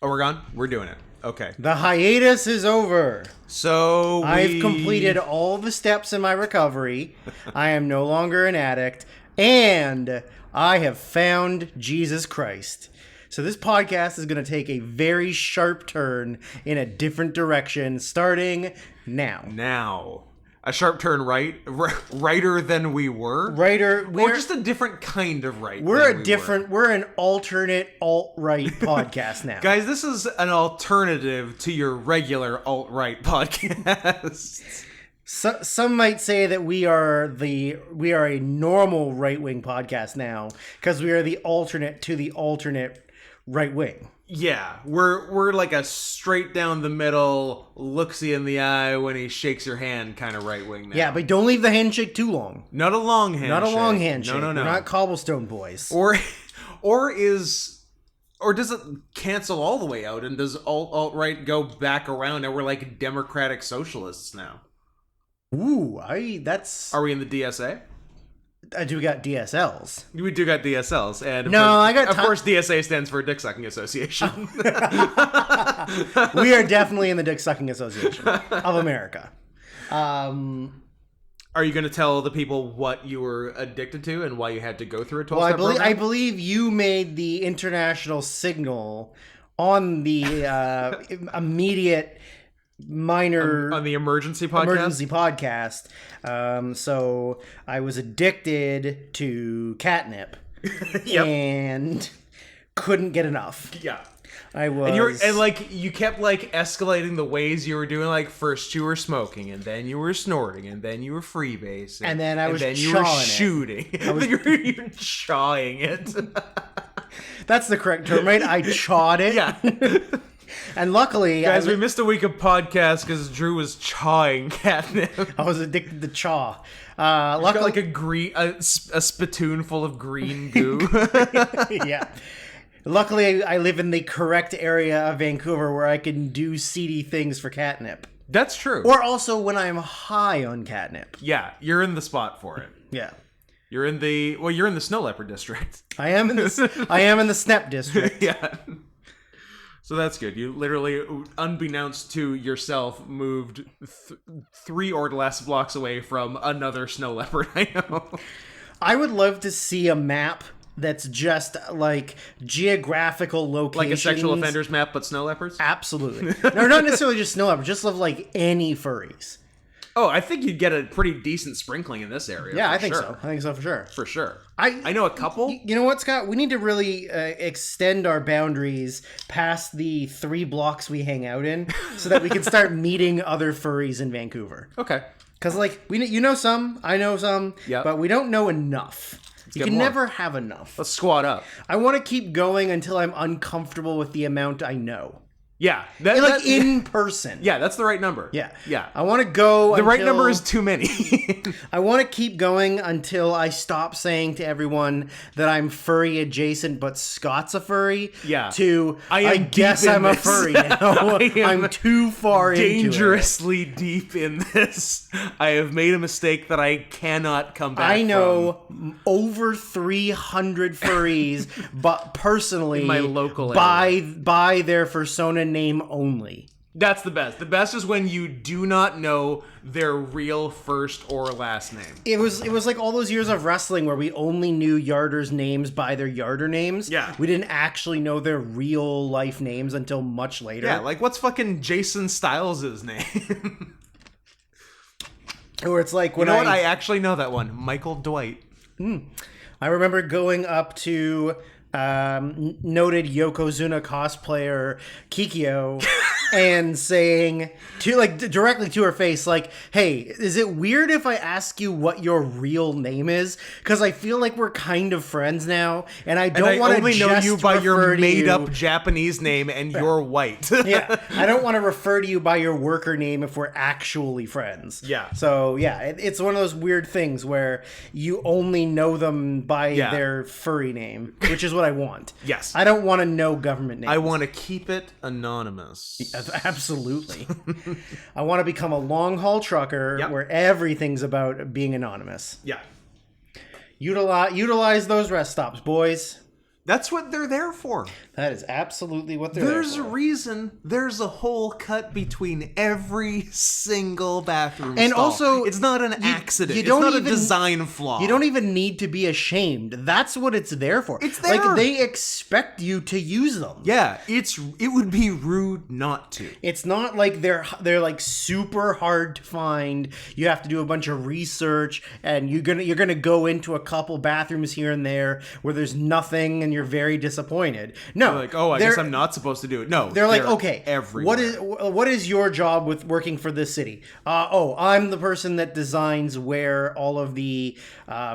Oh, we're gone? We're doing it. Okay. The hiatus is over. So I've completed all the steps in my recovery. I am no longer an addict. And I have found Jesus Christ. So this podcast is going to take a very sharp turn in a different direction starting now. Now. A sharp turn righter than we were? Or just a different kind of right. We're an alternate alt-right podcast now. Guys, this is an alternative to your regular alt-right podcast. Some might say that we are a normal right-wing podcast now because we are the alternate to the alternate right wing. Yeah, we're like a straight down the middle, looks you in the eye when he shakes your hand kind of right wing now. Yeah, but don't leave the handshake too long. Not a long handshake. Not a long handshake. No. We're not cobblestone boys. Or does it cancel all the way out and does alt-right go back around and we're like democratic socialists now? Ooh, Are we in the DSA? Do we got DSLs? We do got DSLs, and of course DSA stands for Dick Sucking Association. We are definitely in the Dick Sucking Association of America. Are you going to tell the people what you were addicted to and why you had to go through a 12-step program? I believe you made the international signal on the immediate minor on the emergency podcast. So I was addicted to catnip. Yep. And couldn't get enough. Yeah. I was and you kept escalating the ways you were doing. Like first you were smoking, and then you were snorting, and then you were freebasing, and then you were shooting. You were chawing it. That's the correct term, right? I chawed it. Yeah. And luckily, guys, we missed a week of podcast because Drew was chawing catnip. I was addicted to chaw. Luckily, got a spittoon full of green goo. Yeah. Luckily, I live in the correct area of Vancouver where I can do seedy things for catnip. That's true. Or also when I'm high on catnip. Yeah, you're in the spot for it. Yeah. You're in the snow leopard district. I am in the SNEP district. Yeah. So that's good. You literally, unbeknownst to yourself, moved 3 or less blocks away from another snow leopard. I know. I would love to see a map that's just geographical locations. Like a sexual offenders map, but snow leopards? Absolutely. No, not necessarily just snow leopards. Just any furries. Oh, I think you'd get a pretty decent sprinkling in this area. Yeah, I think so. I think so for sure. For sure. I know a couple. You know what, Scott? We need to really extend our boundaries past the 3 blocks we hang out in so that we can start meeting other furries in Vancouver. Okay. Because, you know some, I know some, but we don't know enough. You can never have enough. Let's squat up. I want to keep going until I'm uncomfortable with the amount I know. Yeah. In person. Yeah, that's the right number. Yeah. Yeah. I want to go right number is too many. I want to keep going until I stop saying to everyone that I'm furry adjacent, but Scott's a furry. Yeah. I guess I'm a furry now. I'm too far dangerously deep in this. I have made a mistake that I cannot come back from. I know over 300 furries, but personally, in my local area. by their persona name only. That's the best. The best is when you do not know their real first or last name. It was like all those years of wrestling where we only knew yarders' names by their yarder names. Yeah. We didn't actually know their real life names until much later. Yeah, what's fucking Jason Styles' name? Or it's like when I actually know that one. Michael Dwight. I remember going up to noted Yokozuna cosplayer Kikyo and saying directly to her face, hey, is it weird if I ask you what your real name is? Because I feel like we're kind of friends now, and I don't want to only know you by your made-up Japanese name, and you're white. Yeah, I don't want to refer to you by your worker name if we're actually friends. Yeah. So yeah, it's one of those weird things where you only know them by their furry name, which is what I want. Yes. I don't want to know government names. I want to keep it anonymous. Absolutely. I want to become a long haul trucker where everything's about being anonymous. Yeah. Utilize those rest stops, boys. That's what they're there for. That is absolutely what they're there There's for. a reason there's a hole cut between every single bathroom And stall. also, it's not an accident. you don't it's not even- a design flaw. You don't even need to be ashamed. That's what it's there for. It's there. Like, they expect you to use them. Yeah, it would be rude not to. It's not like they're like super hard to find. You have to do a bunch of research, and you're gonna go into a couple bathrooms here and there where there's nothing, and you're very disappointed. No, They're like, oh, I guess I'm not supposed to do it. No, they're like, okay, everywhere. what is your job with working for this city? I'm the person that designs where all of the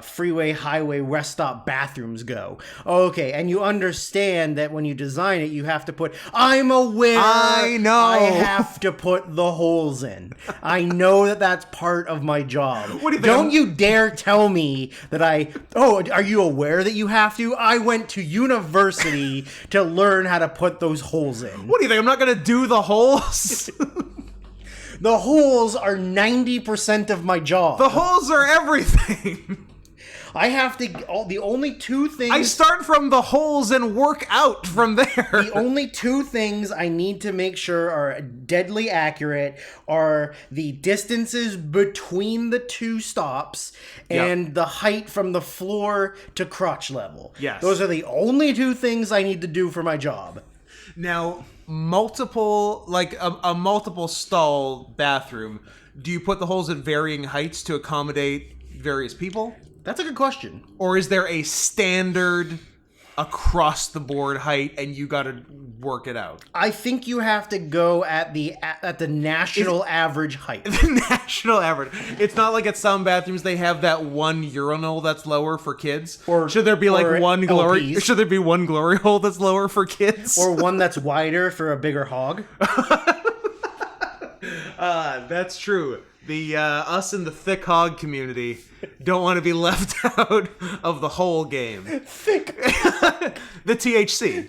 freeway, highway, rest stop bathrooms go. Okay, and you understand that when you design it, you have to put. I'm aware. I know. I have to put the holes in. I know that that's part of my job. What do you think? Don't you dare tell me that are you aware that you have to? I went to university to learn how to put those holes in. What do you think? I'm not going to do the holes? The holes are 90% of my job. The holes are everything. I have to. The only two things. I start from the holes and work out from there. The only two things I need to make sure are deadly accurate are the distances between the two stops and the height from the floor to crotch level. Yes. Those are the only two things I need to do for my job. Now, multiple stall bathroom, do you put the holes at varying heights to accommodate various people? That's a good question. Or is there a standard across the board height and you got to work it out? I think you have to go at the national average height. The national average. It's not like at some bathrooms they have that one urinal that's lower for kids. Or should there be like or one glory? LPs. Should there be one glory hole that's lower for kids? Or one that's wider for a bigger hog. That's true. The us in the thick hog community don't want to be left out of the whole game. Thick. The THC.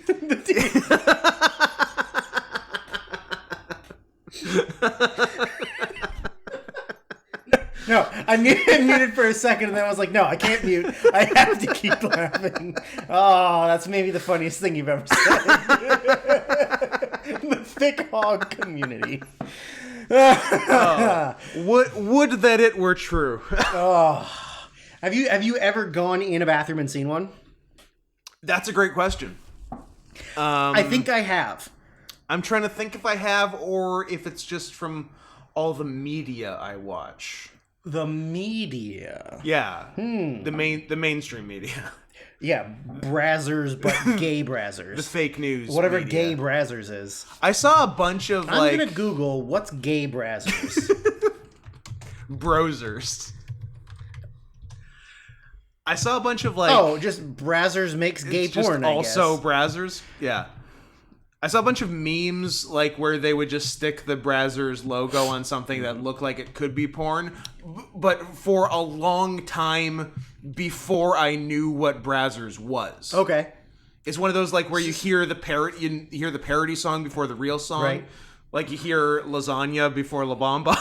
No, I muted for a second, and then I was like, no, I can't mute. I have to keep laughing. Oh, that's maybe the funniest thing you've ever said. The thick hog community. Would that it were true. Have you ever gone in a bathroom and seen one? That's a great question. I think I have. I'm trying to think if I have or if it's just from all the media I watch. The media. Yeah. The mainstream media. Yeah, brazzers, but gay brazzers. The fake news. Whatever media. gay brazzers is. I saw a bunch of I'm gonna Google what's gay brazzers. browsers. I saw a bunch of just brazzers makes gay it's just porn. also I guess. brazzers. Yeah. I saw a bunch of memes where they would just stick the Brazzers logo on something that looked like it could be porn, but for a long time before I knew what Brazzers was. Okay. It's one of those where you hear the parody song before the real song. Right. Like you hear lasagna before La Bamba.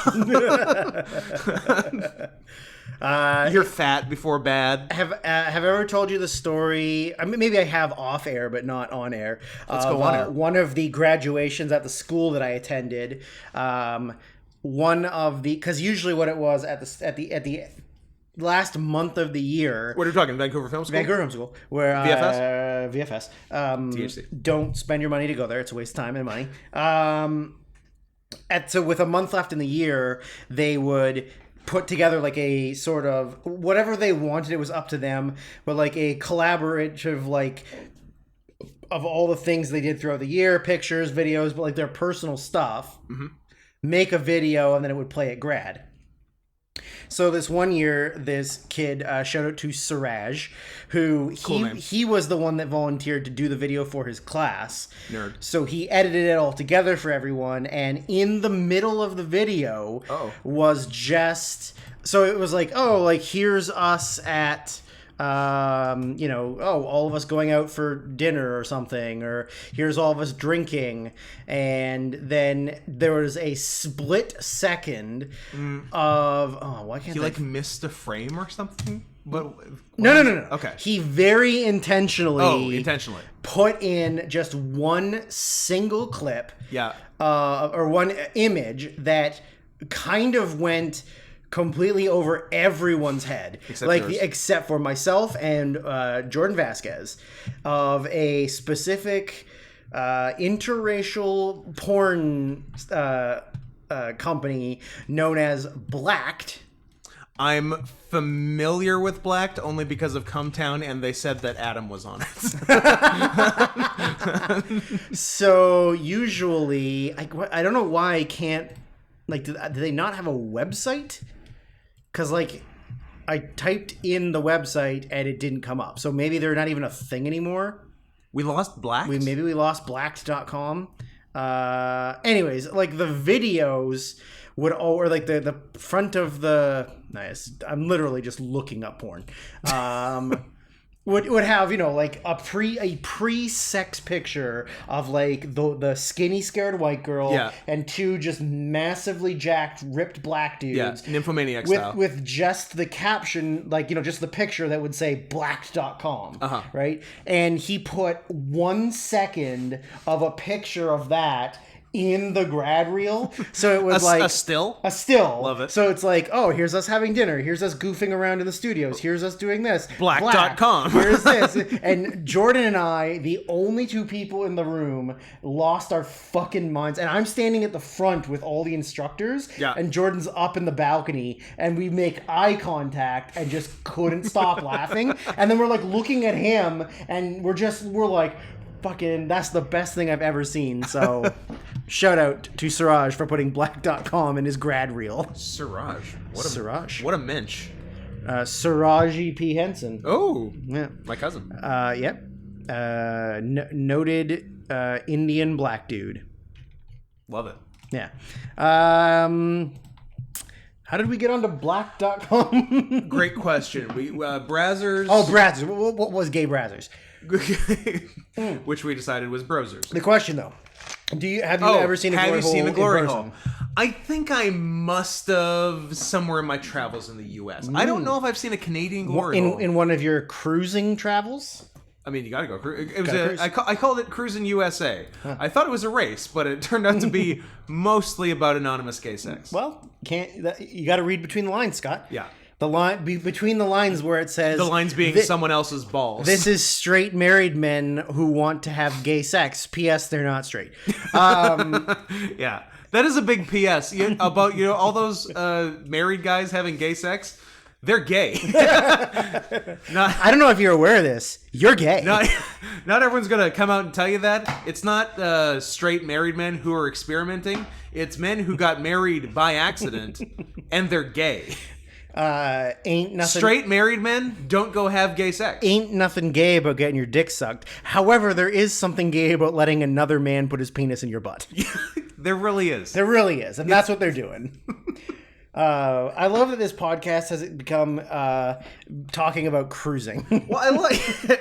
You hear fat before bad. Have I ever told you the story? I mean, maybe I have off air, but not on air. Let's go on air. One of the graduations at the school that I attended. Because usually what it was at the last month of the year. What are you talking? Vancouver Film School? Vancouver Film School, where VFS. THC. Don't spend your money to go there; it's a waste of time and money. So with a month left in the year, they would put together a sort of whatever they wanted. It was up to them, but a collaborative of all the things they did throughout the year, pictures, videos, but their personal stuff. Mm-hmm. Make a video, and then it would play at grad. So this one year, this kid, shout out to Suraj, who he was the one that volunteered to do the video for his class. Nerd. So he edited it all together for everyone, and in the middle of the video was just... So it was here's us at... all of us going out for dinner or something, or here's all of us drinking, and then there was a split second of why can't he missed a frame or something? But No. Okay. He very intentionally intentionally put in just one single clip, Yeah. Or one image that kind of went completely over everyone's head, Except yours. except for myself and Jordan Vasquez, of a specific interracial porn company known as Blacked. I'm familiar with Blacked only because of Cumtown, and they said that Adam was on it. So usually, I don't know why I can't. Like, do they not have a website? Because, like, I typed in the website and it didn't come up. So maybe they're not even a thing anymore. We lost Blacked? Maybe we lost blacked.com. Anyways, like, the videos would, or like the front of the, nice, I'm literally just looking up porn. Would have, you know, like a pre-sex picture of like the skinny scared white girl and two just massively jacked ripped black dudes. Yeah, Nymphomaniac style. With just the caption, like, you know, just the picture that would say blacked.com, right? And he put 1 second of a picture of that in the grad reel, so it was like a still. Love it. So it's like, oh, here's us having dinner, here's us goofing around in the studios, here's us doing this. Black.com. Here's this. And Jordan and I, the only two people in the room, lost our fucking minds. And I'm standing at the front with all the instructors, and Jordan's up in the balcony, and we make eye contact and just couldn't stop laughing. And then we're like looking at him, and we're like, fucking, that's the best thing I've ever seen. So shout out to Siraj for putting black.com in his grad reel. Siraj. Siraj. What a mensch. Siraji P. Henson. Oh. Yeah. My cousin. Yep. Noted Indian black dude. Love it. Yeah. How did we get onto black.com? Great question. We Brazzers. Oh, Brazzers. What was gay Brazzers? Which we decided was Brozers. The question, though, have you ever seen a glory hole? I think I must have somewhere in my travels in the U.S. I don't know if I've seen a Canadian glory hole. In one of your cruising travels? I mean, you gotta go. It was I called it Cruising USA. Huh. I thought it was a race, but it turned out to be mostly about anonymous gay sex. Well, you got to read between the lines, Scott. Yeah. The line between the lines where it says the lines being someone else's balls. This is straight married men who want to have gay sex. P.S. They're not straight. Yeah, that is a big P.S. about all those married guys having gay sex. They're gay. I don't know if you're aware of this. You're gay. Not everyone's gonna come out and tell you that. It's not straight married men who are experimenting. It's men who got married by accident and they're gay. Ain't nothing straight married men don't go have gay sex. Ain't nothing gay about getting your dick sucked. However, there is something gay about letting another man put his penis in your butt. There really is. There really is, and that's what they're doing. I love that this podcast has become talking about cruising. Well,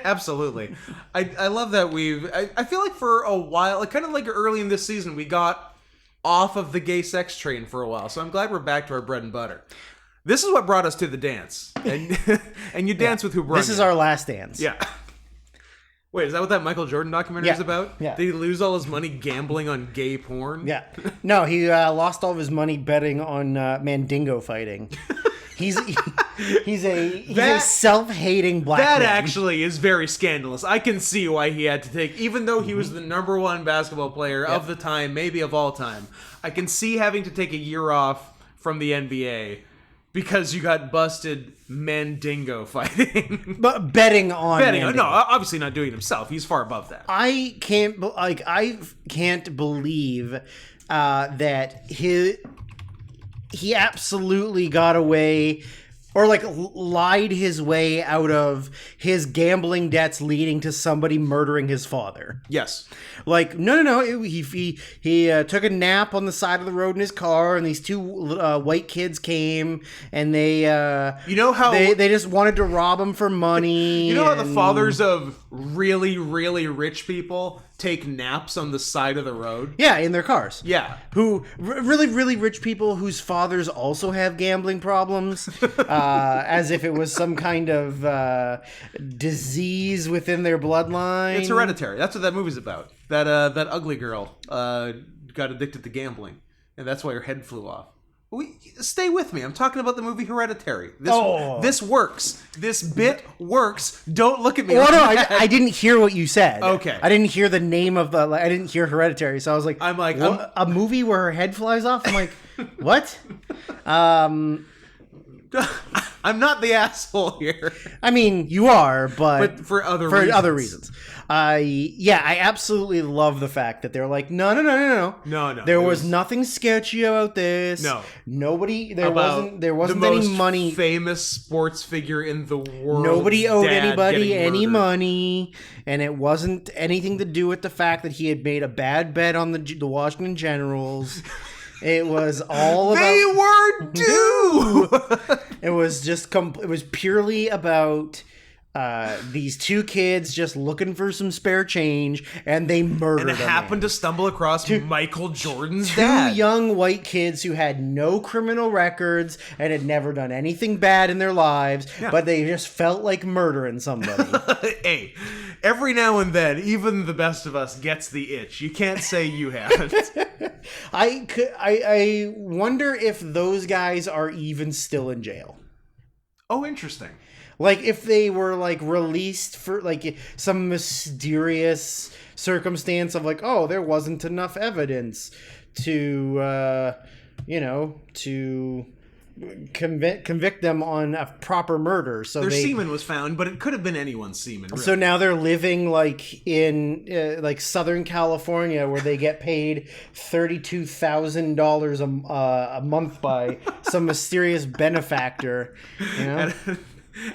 absolutely. I love that I feel like for a while, kind of like early in this season, we got off of the gay sex train for a while. So I'm glad we're back to our bread and butter. This is what brought us to the dance, and you dance with who brought you. This is our last dance. Yeah. Wait, is that what that Michael Jordan documentary is about? Yeah. Did he lose all his money gambling on gay porn? Yeah. No, he lost all of his money betting on Mandingo fighting. He's a self-hating black man. That actually is very scandalous. I can see why he had to take, even though he was the number one basketball player of the time, maybe of all time, I can see having to take a year off from the NBA because you got busted Mandingo fighting. But betting on Mandingo. No, obviously not doing it himself. He's far above that. I can't believe that he absolutely got away, or like lied his way out of his gambling debts leading to somebody murdering his father. Yes. Like, no. He took a nap on the side of the road in his car, and these two white kids came, and they they just wanted to rob him for money. You know how the fathers of really, really rich people take naps on the side of the road. Yeah, in their cars. Yeah. Who really, really rich people whose fathers also have gambling problems, as if it was some kind of disease within their bloodline. It's Hereditary. That's what that movie's about. That ugly girl got addicted to gambling, and that's why her head flew off. Stay with me. I'm talking about the movie Hereditary. This works. This bit works. Don't look at me. Oh, no, I didn't hear what you said. Okay. I didn't hear the name of the... I didn't hear Hereditary, so I was like... a movie where her head flies off? I'm like, what? I'm not the asshole here. I mean, you are, but for other reasons. Yeah, I absolutely love the fact that they're like, no. There was nothing sketchy about this. No, nobody. There wasn't any money. Famous sports figure in the world. Nobody owed anybody any money, and it wasn't anything to do with the fact that he had made a bad bet on the Washington Generals. It was all about... They were due! It was just... It was purely about these two kids just looking for some spare change, and they murdered him. And happened to stumble across Michael Jordan's dad. Two young white kids who had no criminal records and had never done anything bad in their lives, but they just felt like murdering somebody. Hey, every now and then, even the best of us gets the itch. You can't say you haven't. I wonder if those guys are even still in jail. Oh, interesting. Like, if they were, like, released for, like, some mysterious circumstance of, like, oh, there wasn't enough evidence to, to convict them on a proper murder. So their semen was found, but it could have been anyone's semen, really. So now they're living, like, in, like, Southern California, where they get paid $32,000 a month by some mysterious benefactor, you know?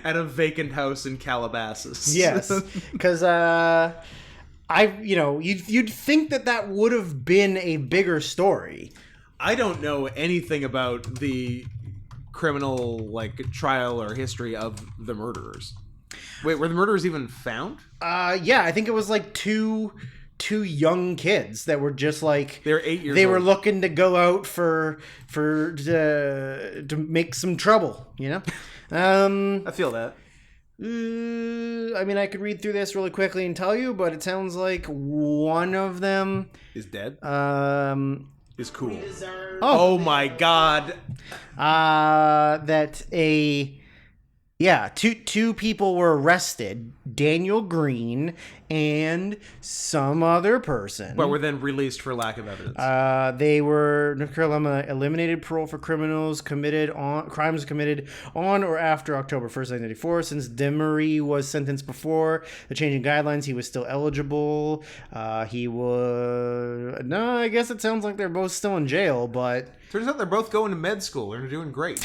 At a vacant house in Calabasas. Yes, because you'd think that would have been a bigger story. I don't know anything about the criminal trial or history of the murderers. Wait, were the murderers even found? Yeah, I think it was like two young kids that were just like they were 8 years old. They were looking to go out to make some trouble, you know. I feel that. I mean, I could read through this really quickly and tell you, but it sounds like one of them is dead. Is cool. Oh my god. Two people were arrested. Daniel Green and some other person. But were then released for lack of evidence. They were eliminated parole for crimes committed on or after October 1st, 1994. Since Demery was sentenced before the changing guidelines, he was still eligible. I guess it sounds like they're both still in jail, but turns out they're both going to med school. They're doing great.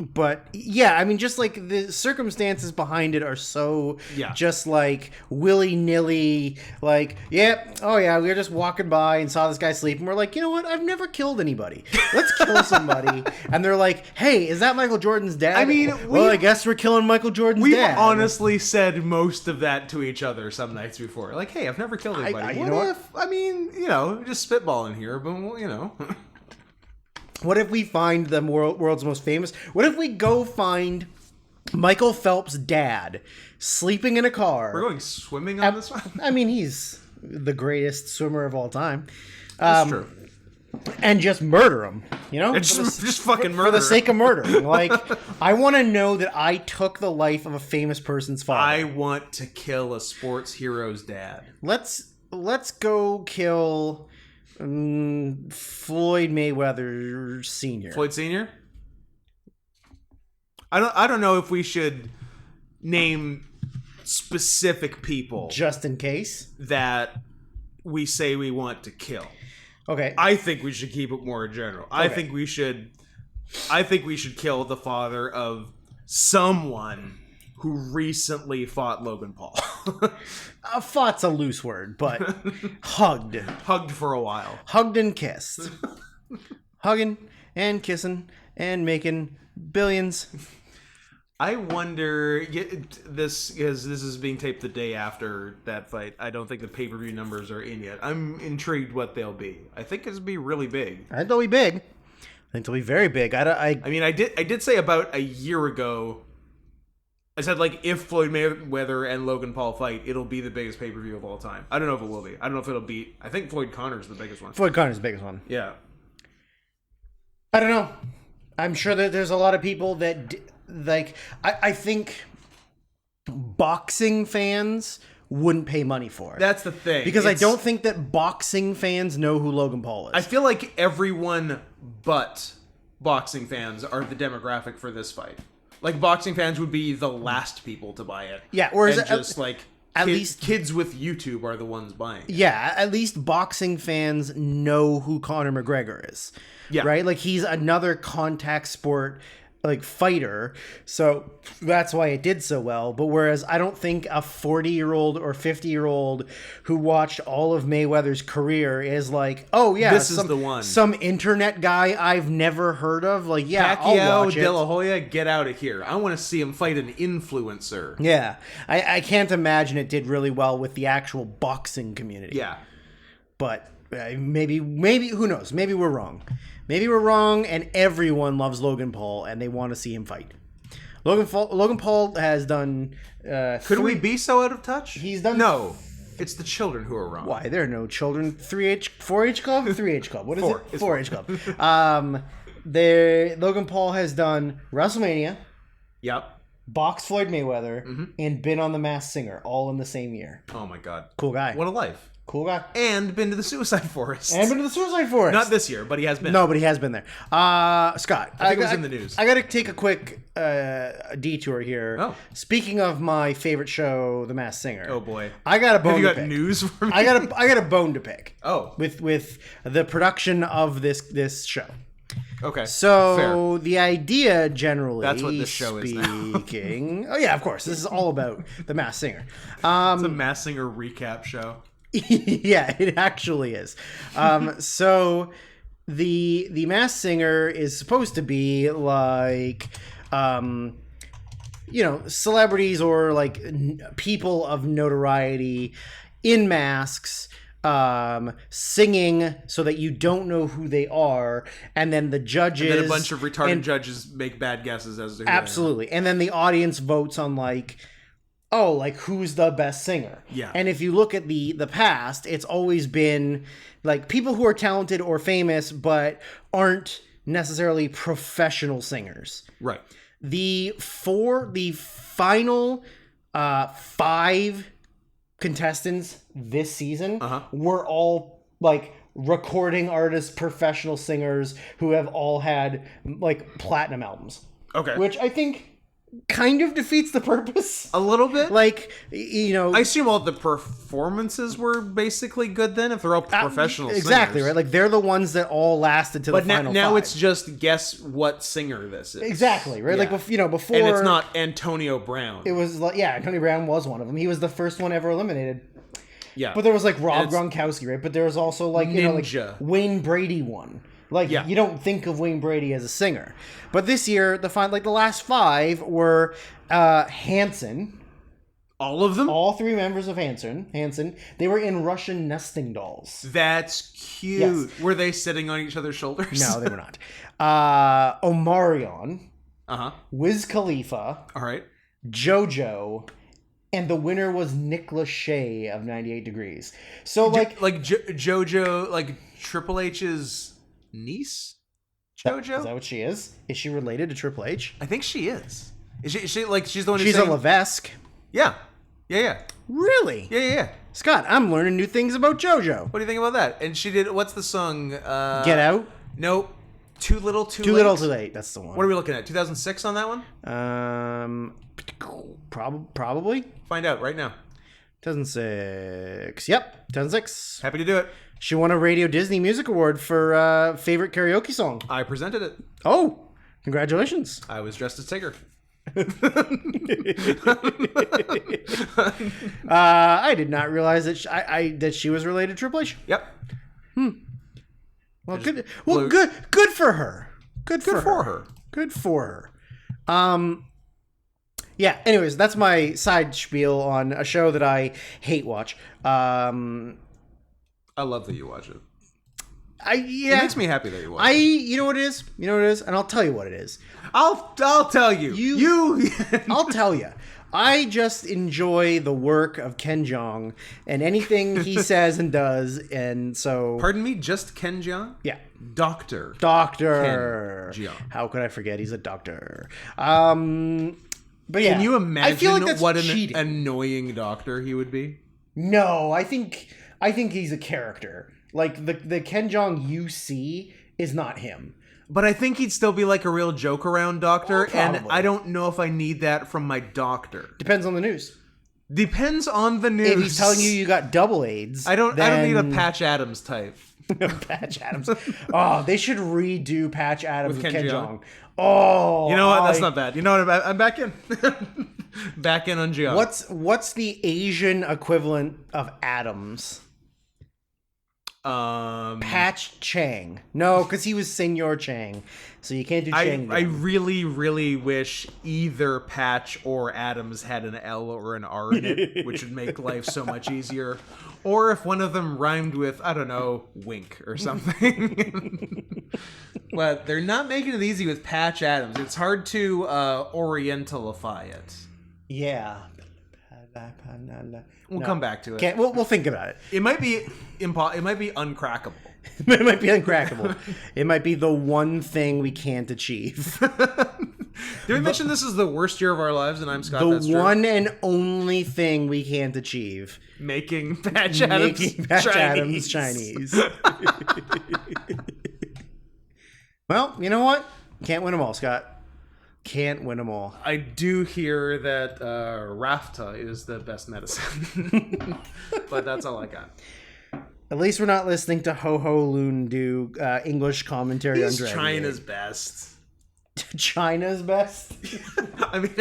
But yeah, I mean, just like the circumstances behind it are so just like willy-nilly, like, we were just walking by and saw this guy sleep, and we're like, you know what, I've never killed anybody, let's kill somebody. And they're like, hey, is that Michael Jordan's dad? I mean, I guess we're killing Michael Jordan's dad. We've honestly said most of that to each other some nights before, like, hey, I've never killed anybody. Just spitballing here, but What if we find the world's most famous? What if we go find Michael Phelps' dad sleeping in a car? We're going swimming on this one? I mean, he's the greatest swimmer of all time. That's true. And just murder him, you know? Just fucking murder for the sake of murdering. Like, I want to know that I took the life of a famous person's father. I want to kill a sports hero's dad. Let's go kill... Floyd Mayweather Sr. Floyd Sr.? I don't know if we should name specific people just in case that we say we want to kill. Okay. I think we should keep it more general. Okay. I think we should kill the father of someone who recently fought Logan Paul. Fought's a loose word, but hugged. Hugged for a while. Hugged and kissed. Hugging and kissing and making billions. I wonder, this is being taped the day after that fight. I don't think the pay-per-view numbers are in yet. I'm intrigued what they'll be. I think it'll be really big. I think they'll be big. I think they'll be very big. I mean, I did say about a year ago, I said, like, if Floyd Mayweather and Logan Paul fight, it'll be the biggest pay-per-view of all time. I don't know if it will be. I don't know if it'll beat, I think Floyd Connor's the biggest one. Floyd Connor's the biggest one. Yeah. I don't know. I'm sure that there's a lot of people that, like, I think boxing fans wouldn't pay money for it. That's the thing. Because I don't think that boxing fans know who Logan Paul is. I feel like everyone but boxing fans are the demographic for this fight. Like, boxing fans would be the last people to buy it. Yeah, whereas and just like at least kids with YouTube are the ones buying it. Yeah, at least boxing fans know who Conor McGregor is. Yeah. Right? Like, he's another contact sport like fighter, so that's why it did so well. But whereas I don't think a 40-year-old or 50-year-old who watched all of Mayweather's career is like, oh yeah, this is the one. Some internet guy I've never heard of. Like, yeah, I'll watch De La Hoya, get out of here. I want to see him fight an influencer. Yeah, I can't imagine it did really well with the actual boxing community. Yeah, but maybe who knows? Maybe we're wrong. Maybe we're wrong, and everyone loves Logan Paul, and they want to see him fight. Logan Paul has done... Could we be so out of touch? He's done... No. It's the children who are wrong. Why? There are no children. 4-H club? 3-H club. What is it? 4-H club. Logan Paul has done WrestleMania. Yep. Boxed Floyd Mayweather, and been on The Masked Singer, all in the same year. Oh my god. Cool guy. What a life. Cool guy. And been to the Suicide Forest. Not this year, but he has been. No, but he has been there. Scott. I think it was in the news. I got to take a quick detour here. Oh. Speaking of my favorite show, The Masked Singer. Oh boy. I got a bone Have you to got pick. news for me? I got a bone to pick. Oh. With the production of this show. Okay. So fair. The idea generally, that's what this show is now. Oh yeah, of course. This is all about The Masked Singer. It's a Masked Singer recap show. Yeah, it actually is. So the Masked Singer is supposed to be like, celebrities or like people of notoriety in masks, singing so that you don't know who they are, and then the judges, and then a bunch of retarded judges make bad guesses as to who absolutely, and then the audience votes on like, oh, like who's the best singer? Yeah. And if you look at the past, it's always been like people who are talented or famous but aren't necessarily professional singers. Right. The final 5 contestants this season were all like recording artists, professional singers who have all had like platinum albums. Okay. Which I think kind of defeats the purpose a little bit. Like, I assume all the performances were basically good then, if they're all professional singers. Exactly, right? Like, they're the ones that all lasted to the final now 5. It's just guess what singer this is. Exactly, right? Yeah. Like, before... And it's not Antonio Brown. It was like, yeah, Antonio Brown was one of them. He was the first one ever eliminated. Yeah. But there was like Rob Gronkowski, right? But there was also like, like Wayne Brady won. Like, you don't think of Wayne Brady as a singer. But this year, the last 5 were Hanson. All of them? All 3 members of Hanson. They were in Russian nesting dolls. That's cute. Yes. Were they sitting on each other's shoulders? No, they were not. Omarion. Wiz Khalifa. All right. JoJo. And the winner was Nick Lachey of 98 Degrees. So, JoJo, like Triple H's niece? JoJo? Is that what she is? Is she related to Triple H? I think she is. Is she like, she's the one who's She's a Levesque. Yeah. Yeah. Really? Yeah. Scott, I'm learning new things about JoJo. What do you think about that? And she did, what's the song? Get Out? Nope. Too Little, Too Late? Too Little, Too Late. That's the one. What are we looking at? 2006 on that one? Probably. Find out right now. 2006. Yep, 2006. Happy to do it. She won a Radio Disney Music Award for favorite karaoke song. I presented it. Oh, congratulations. I was dressed as Tigger. I did not realize that that she was related to Triple H. Yep. Well, good. Well, good for her. Good for her. Yeah. Anyways, that's my side spiel on a show that I hate watch. I love that you watch it. Yeah. It makes me happy that you watch it. You know what it is? You know what it is? And I'll tell you what it is. I'll tell you. You. I'll tell you. I just enjoy the work of Ken Jeong and anything he says and does, and so... Pardon me, just Ken Jeong? Yeah. Doctor. Doctor. Ken Jeong. How could I forget he's a doctor? But yeah. Can you imagine I feel like that's what an cheating. annoying doctor he would be? No, I think he's a character. Like, the Ken Jeong you see is not him. But I think he'd still be like a real joke around doctor, Well, and I don't know if I need that from my doctor. Depends on the news. Depends on the news. If he's telling you got double AIDS, I don't need a Patch Adams type. Patch Adams. Oh, they should redo Patch Adams with Ken Jeong. Oh, Oh, you know what? That's not bad. You know what? I'm back in. Back in on Jeong. What's the Asian equivalent of Adams? Patch Chang. No, because he was Senor Chang, so you can't do Chang. I really, really wish either Patch or Adams had an L or an R in it, which would make life so much easier. Or if one of them rhymed with, I don't know, wink or something. But they're not making it easy with Patch Adams. It's hard to Orientalify it. Yeah. We'll come back to it. We'll think about it. It might be it might be uncrackable. It might be uncrackable. It might be the one thing we can't achieve. Did we mention this is the worst year of our lives? And I'm Scott. The one and only thing we can't achieve: making Patch Adams Chinese. Well, you know what? Can't win them all, Scott. Can't win them all. I do hear that Rafta is the best medicine. But that's all I got. At least we're not listening to Ho Ho Loon do English commentary on Dragon China's Gate. best. China's best? I mean,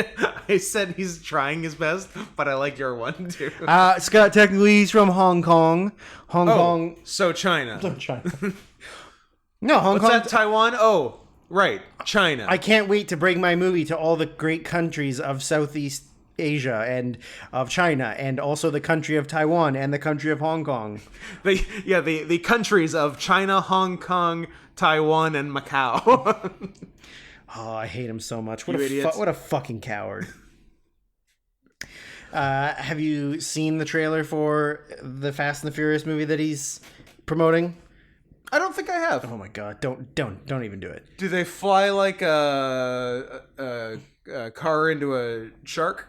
I said he's trying his best, but I like your one too. Scott, technically he's from Hong Kong. Hong Kong. So China. China. No, Hong Kong. What's that, Taiwan? Oh, right. China. I can't wait to bring my movie to all the great countries of Southeast Asia and of China, and also the country of Taiwan and the country of Hong Kong. The countries of China, Hong Kong, Taiwan, and Macau. Oh, I hate him so much. What a fucking coward. Have you seen the trailer for the Fast and the Furious movie that he's promoting? I don't think I have. Oh my god! Don't even do it. Do they fly like a car into a shark?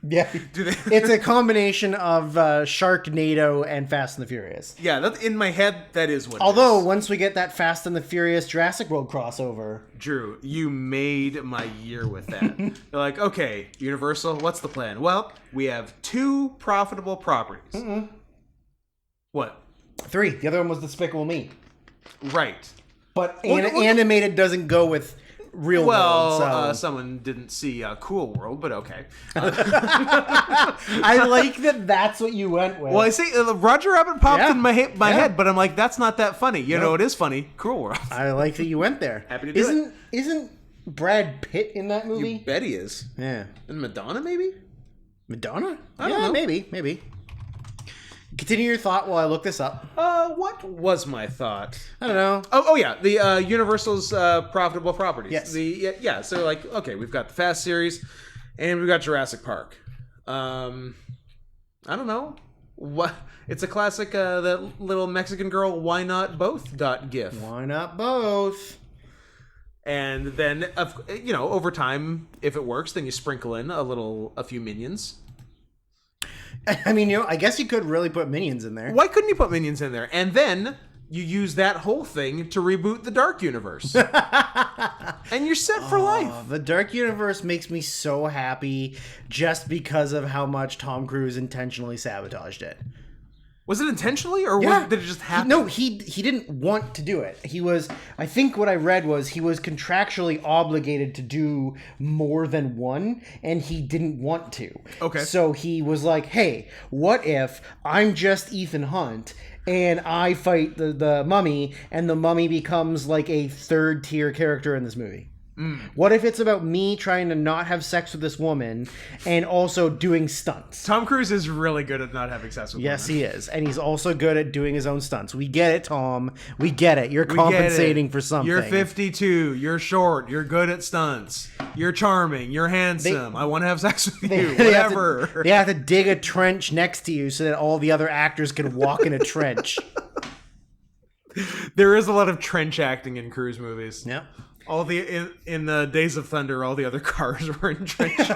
Yeah. Do they? It's a combination of Sharknado and Fast and the Furious. Yeah, that, in my head, that is what. Although it is. once we get that Fast and the Furious Jurassic World crossover, Drew, you made my year with that. You're like, okay, Universal, what's the plan? Well, we have 2 profitable properties. What? 3. The other one was Despicable Me. Right. But animated doesn't go with real world. So. Someone didn't see Cool World, but okay. I like that that's what you went with. Well, I say Roger Rabbit popped in my head, but I'm like, that's not that funny. You know, it is funny. Cool World. I like that you went there. Happy to do it. Isn't Brad Pitt in that movie? You bet he is. Yeah. And Madonna, maybe? Madonna? I don't know. Maybe. Continue your thought while I look this up. What was my thought? I don't know. Oh yeah, the Universal's profitable properties. Yes. So like, okay, we've got the Fast series, and we've got Jurassic Park. I don't know what. It's a classic. That little Mexican girl. Why not both? .gif. Why not both? And then, over time, if it works, then you sprinkle in a few minions. I mean, I guess you could really put Minions in there. Why couldn't you put Minions in there? And then you use that whole thing to reboot the Dark Universe. And you're set for life. The Dark Universe makes me so happy just because of how much Tom Cruise intentionally sabotaged it. Was it intentionally, or did it just happen? He didn't want to do it. I think what I read was he was contractually obligated to do more than one, and he didn't want to. Okay. So he was like, hey, what if I'm just Ethan Hunt, and I fight the mummy, and the mummy becomes like a 3rd-tier character in this movie? What if it's about me trying to not have sex with this woman and also doing stunts? Tom Cruise is really good at not having sex with Yes, women. he is. And he's also good at doing his own stunts. We get it, Tom. We get it. You're We get compensating it. for something. You're 52. You're short. You're good at stunts. You're charming. You're handsome. I want to have sex with you. Whatever. They have to dig a trench next to you so that all the other actors can walk in a trench. There is a lot of trench acting in Cruise movies. Yep. All the in the Days of Thunder, all the other cars were in trenches.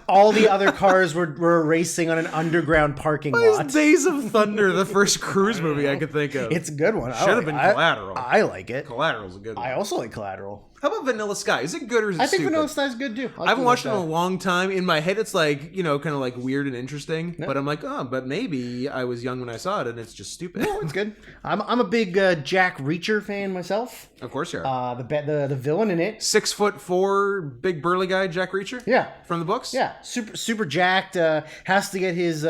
All the other cars were racing on an underground parking lot. Days of Thunder, the first Cruise movie I could think of. It's a good one. Should have been Collateral. I like it. Collateral's a good one. I also like Collateral. How about Vanilla Sky? Is it good or is it I think stupid? Vanilla Sky's good too. I haven't watched it in a long time. In my head, it's like, kind of like weird and interesting. But I'm like, but maybe I was young when I saw it and it's just stupid. No, it's good. I'm a big Jack Reacher fan myself. Of course you are. The villain in it. 6'4", big burly guy, Jack Reacher? Yeah. From the books? Yeah, super jacked. Has to get his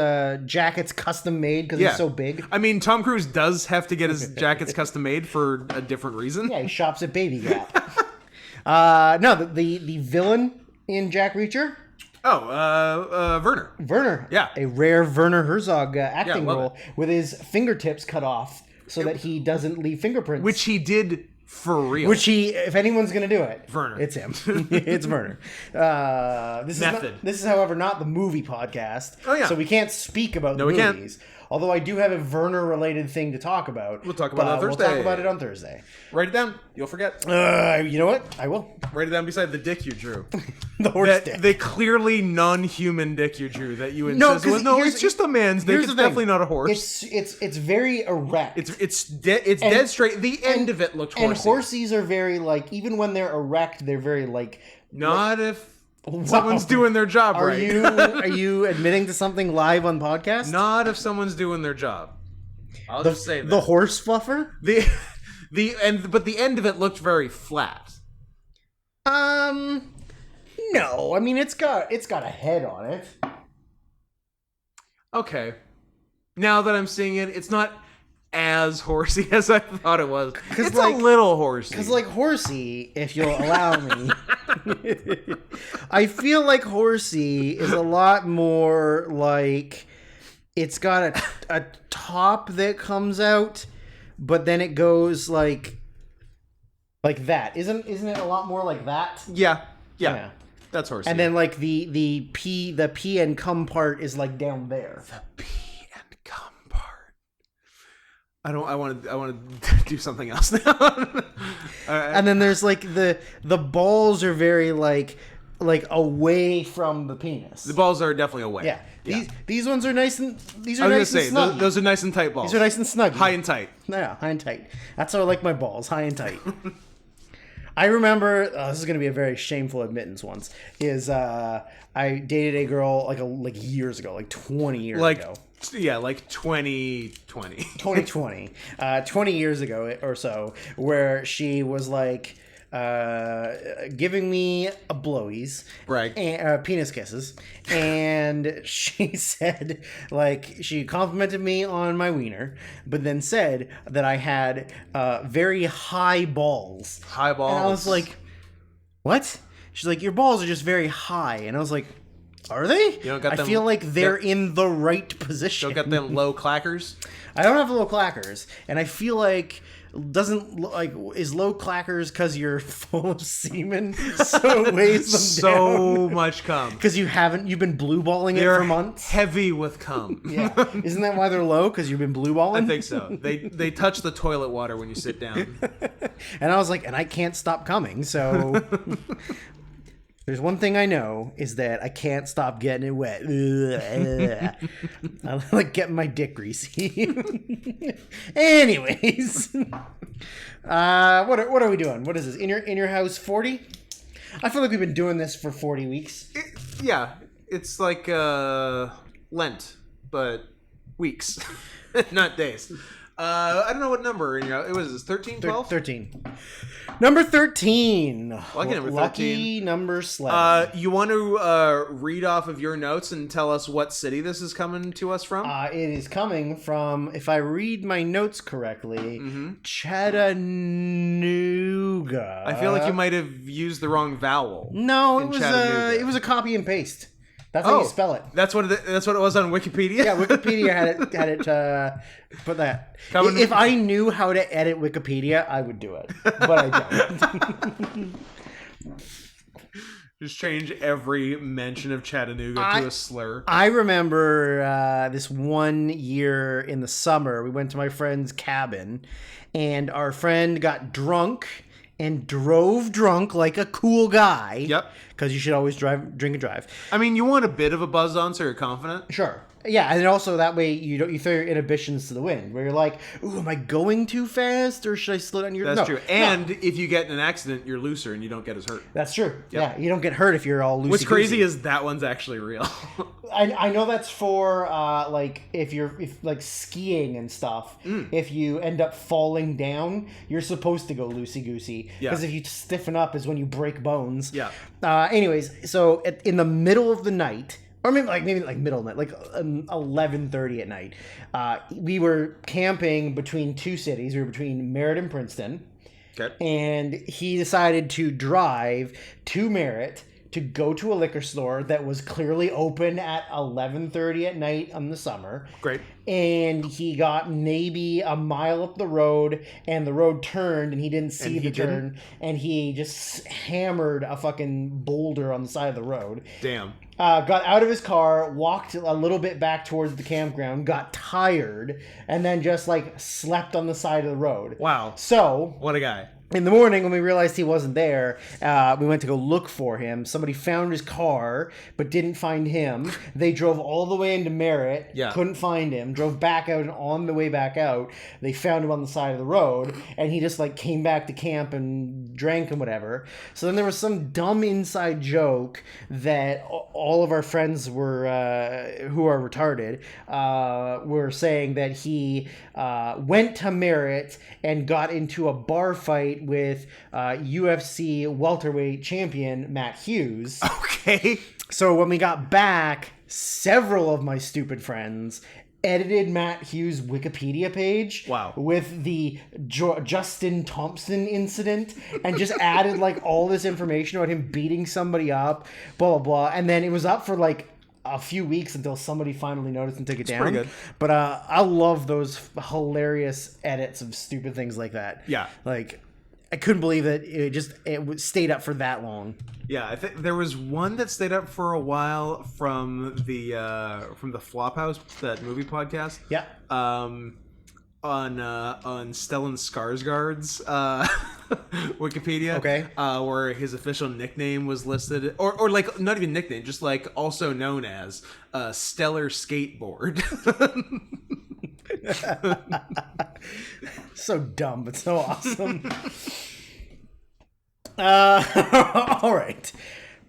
jackets custom made because he's so big. I mean, Tom Cruise does have to get his jackets custom made for a different reason. Yeah, he shops at Baby Gap. No, the villain in Jack Reacher. Oh, Werner. Werner. Yeah. A rare Werner Herzog acting love role with his fingertips cut off so that he doesn't leave fingerprints. Which he did for real. Which if anyone's going to do it, Werner. it's him. It's Werner. This is, however, not the movie podcast. Oh, yeah. So we can't speak about we can't. movies. Although I do have a Werner-related thing to talk about. We'll talk about it on Thursday. We'll talk about it on Thursday. Write it down. You'll forget. You know what? I will. Write it down beside the dick you drew. The horse dick. The clearly non-human dick you drew that you No, insist. It's just a man's dick. Here's It's the thing. definitely not a horse. It's very erect. It's dead straight. The end of it looked horsey. And horsies are very even when they're erect, they're very Not if someone's doing their job Are right. are you admitting to something live on podcast? Not if someone's doing their job. I'll just say that. The horse fluffer? But the end of it looked very flat. No. I mean, it's got a head on it. Okay. Now that I'm seeing it, it's not as horsey as I thought it was. It's a little horsey. Because horsey, if you'll allow me, I feel like horsey is a lot more it's got a top that comes out, but then it goes like that. Isn't it a lot more like that? Yeah. That's horsey. And then the pee and cum part is down there. The pee and cum part. I want to do something else now. And then there's the balls are very away from the penis. The balls are definitely away. Yeah. These ones are nice and I was gonna say those are nice and tight balls. These are nice and snug. High and tight. Yeah, high and tight. That's how I like my balls, high and tight. I remember this is going to be a very shameful admittance. Once I dated a girl years ago, 20 years ago. Yeah, 2020. 2020, 20 years ago or so, where she was giving me a blowies, right, and penis kisses, and she said she complimented me on my wiener, but then said that I had very high balls. High balls. And I was like, what? She's like, your balls are just very high, and I was like, are they? You don't got them, I feel like they're in the right position. Don't got them low clackers? I don't have low clackers, and I feel is low clackers because you're full of semen, so it weighs them so down. much cum because you've been blue balling it for months. Heavy with cum. Yeah, isn't that why they're low? Because you've been blue balling. I think so. They touch the toilet water when you sit down. And I was like, and I can't stop coming, so. There's one thing I know is that I can't stop getting it wet. I like getting my dick greasy. Anyways, what are we doing? What is this? In your house 40? I feel like we've been doing this for 40 weeks. It's like Lent, but weeks, not days. I don't know what number. It was 13, 12? 13. Number 13. Lucky number 13. Lucky number sled. You want to read off of your notes and tell us what city this is coming to us from? It is coming from, if I read my notes correctly, Chattanooga. Chattanooga. I feel like you might have used the wrong vowel. No, in Chattanooga. it was a copy and paste. That's how you spell it. That's what it was on Wikipedia. Yeah, Wikipedia had it put that. If I knew how to edit Wikipedia, I would do it, but I don't. Just change every mention of Chattanooga to a slur. I remember this one year in the summer, we went to my friend's cabin, and our friend got drunk and drove drunk like a cool guy. Yep. Because you should always drink and drive. I mean, you want a bit of a buzz on so you're confident. Sure. Yeah, and also that way you throw your inhibitions to the wind, where you're like, "Ooh, am I going too fast, or should I slow down?" That's true. And if you get in an accident, you're looser and you don't get as hurt. That's true. Yep. Yeah, you don't get hurt if you're all loose. What's crazy is that one's actually real. I know that's for if skiing and stuff. If you end up falling down, you're supposed to go loosey goosey, because if you stiffen up is when you break bones. Yeah. Anyways, so in the middle of the night. Or maybe middle of the night, like 11:30 at night. We were camping between two cities. We were between Merritt and Princeton. Okay. And he decided to drive to Merritt to go to a liquor store that was clearly open at 11:30 at night in the summer. Great. And he got maybe a mile up the road, and the road turned, and he didn't see the turn, and he just hammered a fucking boulder on the side of the road. Damn. Got out of his car, walked a little bit back towards the campground, got tired, and then just slept on the side of the road. Wow. So what a guy. In the morning, when we realized he wasn't there, we went to go look for him. Somebody found his car, but didn't find him. They drove all the way into Merritt, couldn't find him, drove back out, and on the way back out, they found him on the side of the road, and he just came back to camp and drank and whatever. So then there was some dumb inside joke that all of our friends were, who are retarded, were saying that he went to Merritt and got into a bar fight with UFC welterweight champion Matt Hughes. Okay. So when we got back, several of my stupid friends edited Matt Hughes' Wikipedia page with the Justin Thompson incident and just added all this information about him beating somebody up, blah, blah, blah. And then it was up for a few weeks until somebody finally noticed and took it down. Pretty good. But I love those hilarious edits of stupid things like that. Yeah. I couldn't believe that it stayed up for that long. Yeah, I think there was one that stayed up for a while from the Flophouse, that movie podcast. Yeah. On Stellan Skarsgård's Wikipedia. Okay. Where his official nickname was listed, or not even nickname, just also known as Stellar Skateboard. So dumb, but so awesome. All right.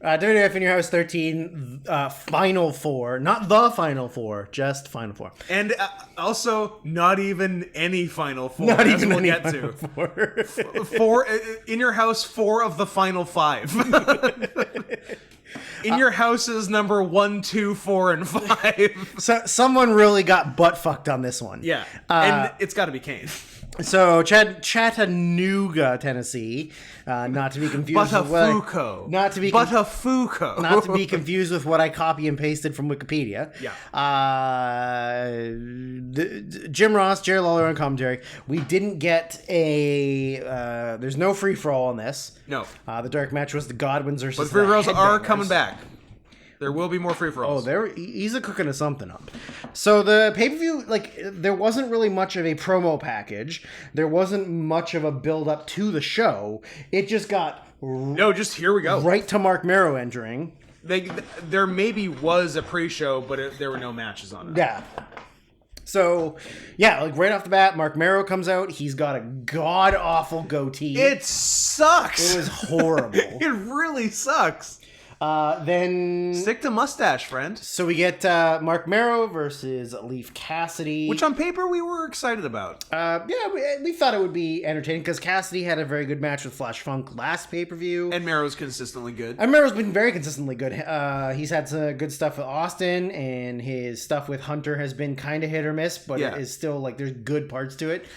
WWF In Your House 13, Final Four. Not the Final Four, just Final Four. And also, not even any Final Four. Not even we'll any get Final to. Four. Four, In Your House, 4 of the Final 5. In Your Houses number 1, 2, 4, and 5. So someone really got butt fucked on this one. Yeah. And it's got to be Kane. So Chattanooga, Tennessee, not to be confused with Butafuco. Not to be confused with what I copy and pasted from Wikipedia. Yeah. Jim Ross, Jerry Lawler on commentary. We didn't get a. There's no free for all on this. No. The dark match was the Godwins versus. But free for alls are Headbangers. coming back. There will be more free for alls. Oh, he's cooking of something up. So the pay-per-view, there wasn't really much of a promo package. There wasn't much of a build-up to the show. It just got... just here we go. Right to Mark Marrow entering. There maybe was a pre-show, but there were no matches on it. Yeah. So, yeah, right off the bat, Mark Marrow comes out. He's got a god-awful goatee. It sucks. It was horrible. It really sucks. Then stick to mustache, friend. So we get Mark Marrow versus Leif Cassidy, which on paper we were excited about. We thought it would be entertaining because Cassidy had a very good match with Flash Funk last pay-per-view, and Marrow's consistently good. And Marrow's been very consistently good. He's had some good stuff with Austin, and his stuff with Hunter has been kind of hit or miss, but it is still there's good parts to it.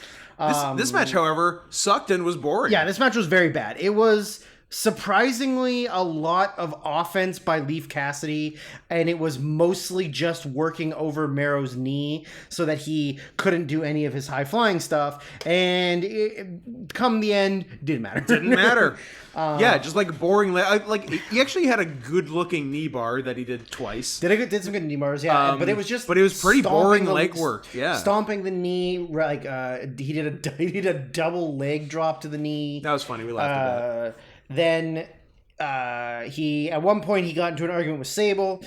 This match, however, sucked and was boring. Yeah, this match was very bad. It was surprisingly a lot of offense by Leaf Cassidy, and it was mostly just working over Mero's knee so that he couldn't do any of his high-flying stuff. And come the end, didn't matter. Didn't matter. Yeah, just like boring. Like he actually had a good-looking knee bar that he did twice. Did some good knee bars, yeah. But it was just. But it was pretty boring leg work. Yeah, stomping the knee. Like he did a double leg drop to the knee. That was funny. We laughed at that. Then he at one point he got into an argument with Sable.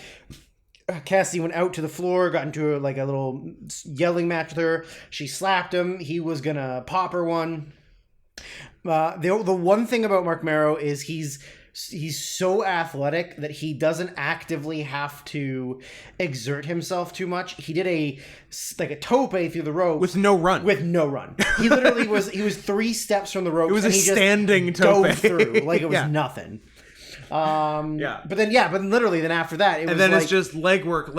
Cassidy went out to the floor, got into a little yelling match with her. She slapped him. He was gonna pop her one. The one thing about Mark Mero is he's so athletic that he doesn't actively have to exert himself too much. He did a tope through the rope with no run. He literally was 3 steps from the rope. It was and a he standing just tope dove through like it was yeah. nothing. But literally then after that it was then it's just leg work,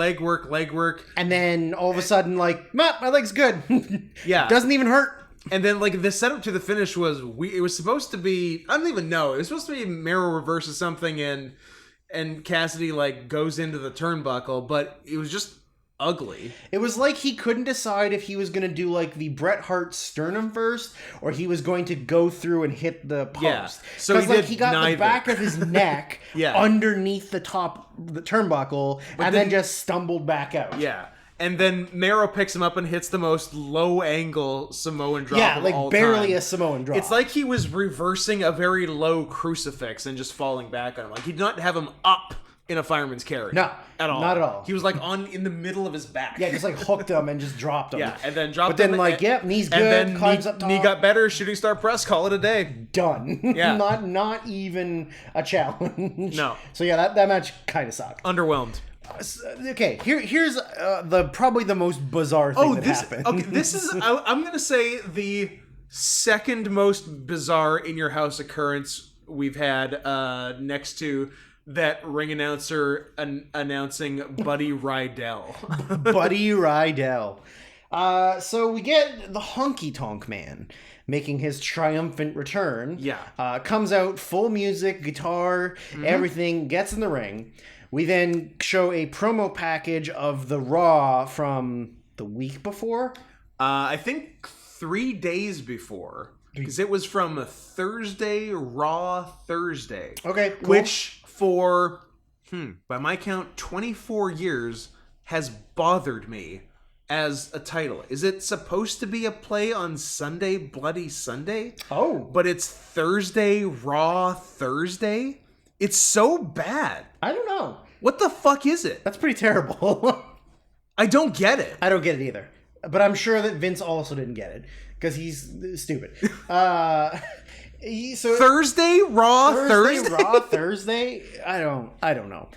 and then all of a sudden my leg's good. Yeah, doesn't even hurt. And then, the setup to the finish was it was supposed to be, I don't even know, it was supposed to be Mero reverses something and Cassidy, goes into the turnbuckle, but it was just ugly. It was like he couldn't decide if he was going to do, the Bret Hart sternum first, or he was going to go through and hit the post. Yeah, so he got neither. The back of his neck underneath the turnbuckle, and then just stumbled back out. Yeah. And then Mero picks him up and hits the most low-angle Samoan drop of all barely time. A Samoan drop. It's like he was reversing a very low crucifix and just falling back on him. He did not have him up in a fireman's carry. No, at all. Not at all. He was in the middle of his back. Yeah, just hooked him and just dropped him. Yeah, and then dropped him. But then knee's good, and then climbs up top. Knee got better, shooting star press, call it a day. Done. Yeah. not even a challenge. No. So yeah, that match kind of sucked. Underwhelmed. Okay, here's probably the most bizarre thing that happened. Okay, this is I'm gonna say the second most bizarre in your house occurrence we've had, next to that ring announcer announcing Buddy Rydell. Buddy Rydell. So we get the Honky Tonk Man making his triumphant return. Yeah. Comes out full music, guitar, everything, gets in the ring. We then show a promo package of the Raw from the week before. I think 3 days before. Because it was from Thursday, Raw Thursday. Okay, cool. Which for, by my count, 24 years has bothered me as a title. Is it supposed to be a play on Sunday, Bloody Sunday? Oh. But it's Thursday, Raw Thursday? It's so bad. I don't know. What the fuck is it? That's pretty terrible. I don't get it. I don't get it either. But I'm sure that Vince also didn't get it. Because he's stupid. So Thursday, Raw Thursday? Raw Thursday? I don't know.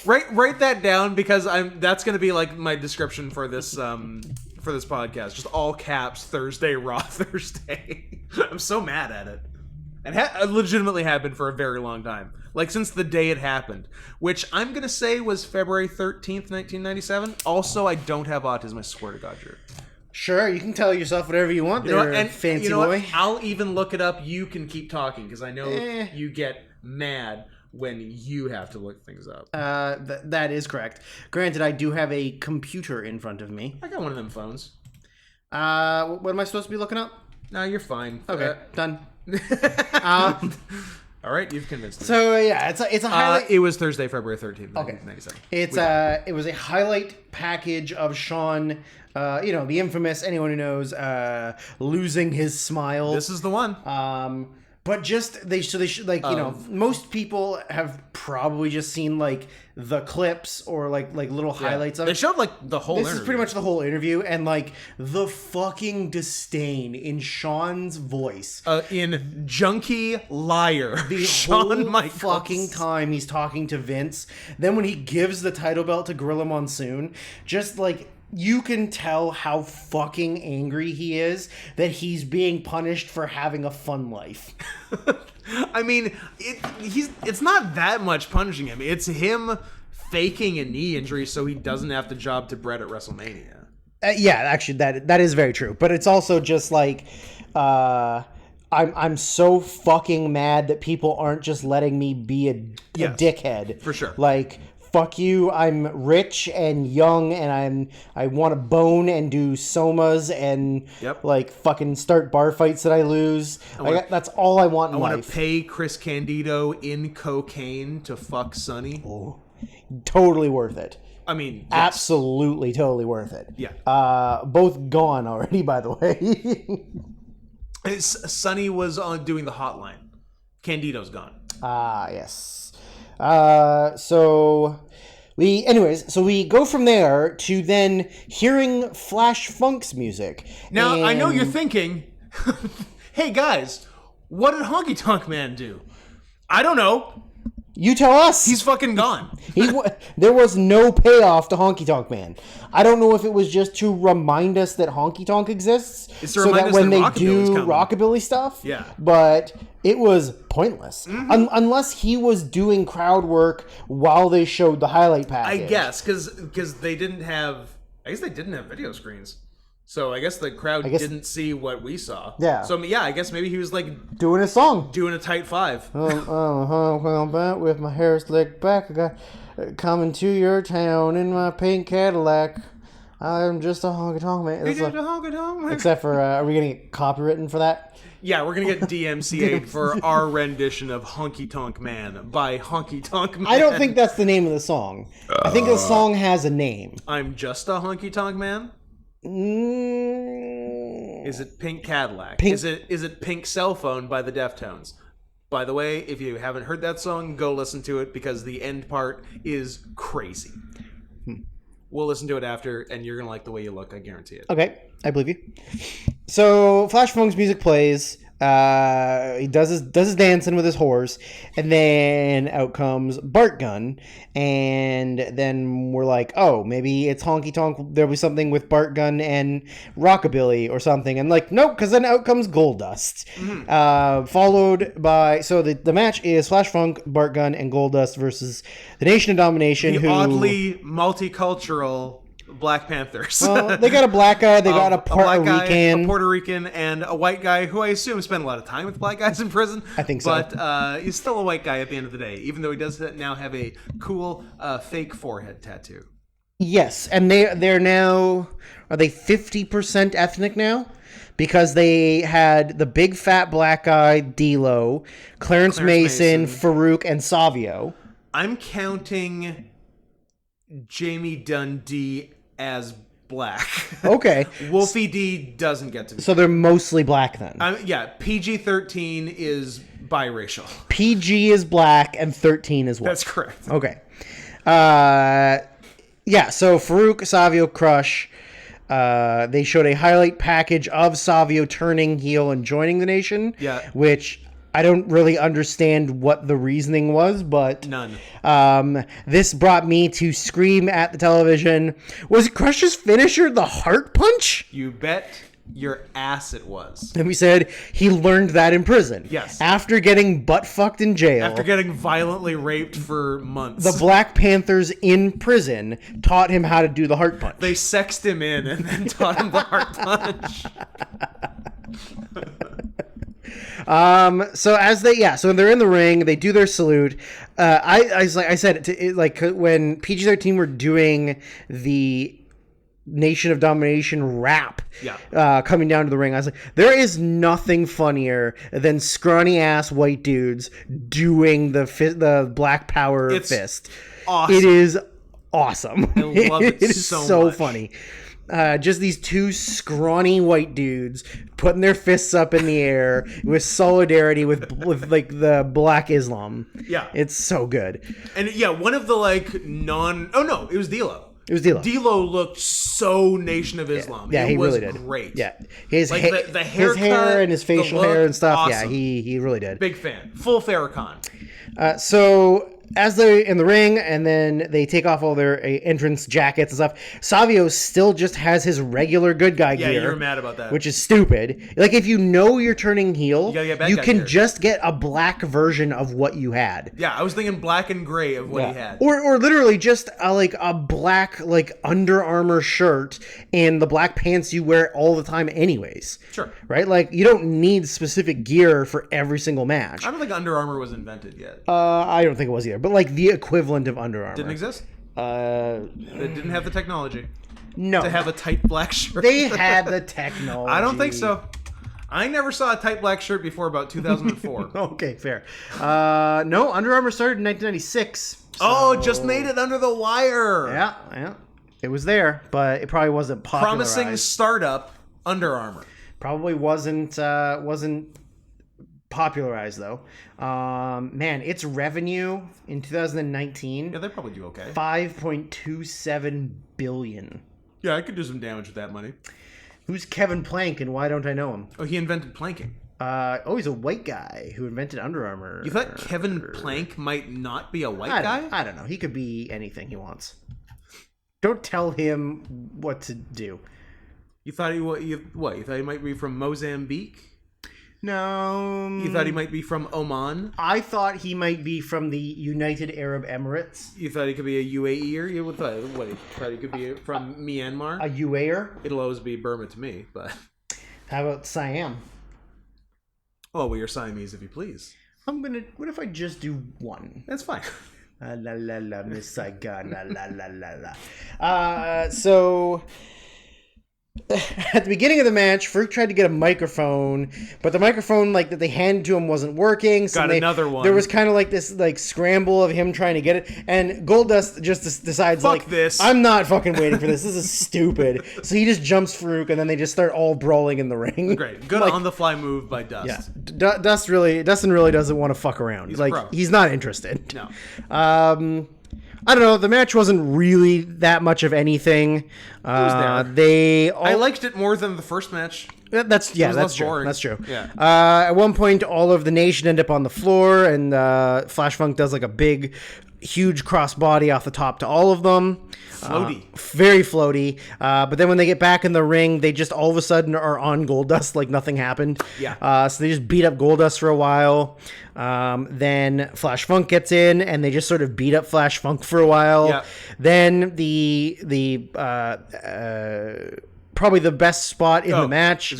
Write that down, because that's going to be my description for this podcast. Just all caps, Thursday, Raw Thursday. I'm so mad at it. And legitimately have been for a very long time. Since the day it happened. Which I'm going to say was February 13th, 1997. Also, I don't have autism, I swear to God, Drew. Sure, you can tell yourself whatever you want there, fancy boy. What? I'll even look it up. You can keep talking, because I know you get mad when you have to look things up. That is correct. Granted, I do have a computer in front of me. I got one of them phones. What am I supposed to be looking up? No, you're fine. Okay, done. All right, you've convinced me. So yeah, it's a highlight. It was Thursday, February 13th, 1997. It was a highlight package of Sean, the infamous, anyone who knows, losing his smile. This is the one. But just they should most people have probably just seen the clips or little highlights of it. They showed the whole interview. This is pretty much the whole interview, and the fucking disdain in Sean's voice. In Junkie Liar. The Shawn whole Michaels. fucking time he's talking to Vince. Then when he gives the title belt to Gorilla Monsoon, just you can tell how fucking angry he is that he's being punished for having a fun life. I mean, it's not that much punishing him. It's him faking a knee injury so he doesn't have to job to Bret at WrestleMania. Yeah, actually, that is very true. But it's also just like, I'm so fucking mad that people aren't just letting me be a dickhead. For sure. Like, fuck you. I'm rich and young, and I want to bone and do somas and like fucking start bar fights that I lose. That's all I want in life. I want to pay Chris Candido in cocaine to fuck Sonny. Oh, totally worth it. I mean, yes. Absolutely, totally worth it. Yeah. Both gone already, by the way. Sonny was on doing the hotline. Candido's gone. Yes. So we go from there to then hearing Flash Funk's music. Now, I know you're thinking, hey guys, what did Honky Tonk Man do? I don't know. You tell us. He's fucking gone. There was no payoff to Honky Tonk Man. I don't know if it was just to remind us that Honky Tonk exists, so that when they do rockabilly stuff, but it was pointless. Unless he was doing crowd work while they showed the highlight package. I guess, because they didn't have video screens. So I guess the crowd didn't see what we saw. Yeah. So I guess maybe he was like doing a song, doing a tight five. With my hair slicked back, I got coming to your town in my pink Cadillac. I'm just a honky tonk man. Except for, are we gonna get copywritten for that? Yeah, we're gonna get DMCA'd for our rendition of Honky Tonk Man by Honky Tonk Man. I don't think that's the name of the song. I think the song has a name. I'm just a honky tonk man. Is it Pink Cadillac? Is it Pink Cell Phone by the Deftones? By the way, if you haven't heard that song, go listen to it because the end part is crazy. We'll listen to it after, and you're gonna like the way you look. I guarantee it. Okay, I believe you. So Flash Funk's music plays. He does his dancing with his horse, and then out comes Bart Gunn, and then we're like, oh, maybe it's Honky Tonk. There'll be something with Bart Gunn and Rockabilly or something, and like, nope, because then out comes Goldust, followed by the match is Flash Funk, Bart Gunn, and Goldust versus the Nation of Domination, the oddly multicultural Black Panthers. Well, they got a black guy, they got a Puerto Rican, and a white guy who I assume spent a lot of time with black guys in prison. I think so. But he's still a white guy at the end of the day, even though he does now have a cool fake forehead tattoo. Yes, and they're now, are they 50% ethnic now? Because they had the big fat black guy, D-Lo, Clarence Mason, Farouk, and Savio. I'm counting Jamie Dundee as black. Okay. Wolfie D doesn't get to be. So they're mostly black then. Yeah, PG-13 is biracial. PG is black and 13 is white. That's correct. Okay. Yeah, so Farouk, Savio, Crush. They showed a highlight package of Savio turning heel and joining the Nation. Yeah. Which I don't really understand what the reasoning was, but none. This brought me to scream at the television. Was Crush's finisher the heart punch? You bet your ass it was. And we said he learned that in prison. Yes. After getting butt fucked in jail. After getting violently raped for months. The Black Panthers in prison taught him how to do the heart punch. They sexed him in and then taught him the heart punch. So they're in the ring, they do their salute. I said when PG-13 were doing the Nation of Domination rap, coming down to the ring, I was like, there is nothing funnier than scrawny ass white dudes doing the Black Power fist. Awesome. It is awesome. I love it. It is so funny. Just these two scrawny white dudes putting their fists up in the air with solidarity with like the Black Islam. Yeah, it's so good. And yeah, one of the it was D-Lo. It was D-Lo. D-Lo looked so Nation of Islam. Yeah, he really did. Great. Yeah, his haircut, his hair and his facial hair and stuff. Awesome. Yeah, he really did. Big fan. Full Farrakhan. So as they're in the ring and then they take off all their entrance jackets and stuff, Savio still just has his regular good guy gear. Yeah, you were mad about that. Which is stupid. Like, if you know you're turning heel, you can gear. just get a black version of what you had. Yeah, I was thinking black and gray of what he had. Or literally just a black, like, Under Armour shirt and the black pants you wear all the time anyways. Sure. Right? Like, you don't need specific gear for every single match. I don't think Under Armour was invented yet. I don't think it was either. But, like, the equivalent of Under Armour. Didn't exist? It didn't have the technology. No. To have a tight black shirt. They had the technology. I don't think so. I never saw a tight black shirt before about 2004. Okay, fair. No, Under Armour started in 1996. So... Oh, just made it under the wire. Yeah. It was there, but it probably wasn't popularized. Promising startup, Under Armour. Probably wasn't popularized though. Man, its revenue in 2019. Yeah, they probably do okay. $5.27 billion. Yeah, I could do some damage with that money. Who's Kevin Plank and why don't I know him? Oh, he invented planking. He's a white guy who invented Under Armour. You thought Kevin Plank might not be a white guy? I don't know. He could be anything he wants. Don't tell him what to do. You thought you thought he might be from Mozambique? No. You thought he might be from Oman? I thought he might be from the United Arab Emirates. You thought he could be a UAE-er? You thought he could be from Myanmar? A UAE-er? It'll always be Burma to me, but... How about Siam? Oh, well, you're Siamese if you please. What if I just do one? That's fine. La la la, Miss Saigon, la. So... At the beginning of the match, Farouk tried to get a microphone, but the microphone that they handed to him wasn't working. So another one. There was kind of this scramble of him trying to get it, and Goldust just decides Fuck this. I'm not fucking waiting for this. This is stupid. So he just jumps Farouk, and then they just start all brawling in the ring. Great, good on the fly move by Dust. Yeah, Dustin really doesn't want to fuck around. He's not interested. No. I don't know. The match wasn't really that much of anything. It was there. I liked it more than the first match. That's true. Boring. That's true. Yeah. At one point, all of the nation end up on the floor, and Flash Funk does a big, huge crossbody off the top to all of them. Floaty. Very floaty. But then when they get back in the ring, they just all of a sudden are on Goldust like nothing happened. Yeah. So they just beat up Goldust for a while. Then Flash Funk gets in, and they just sort of beat up Flash Funk for a while. Yeah. Then the probably the best spot in the match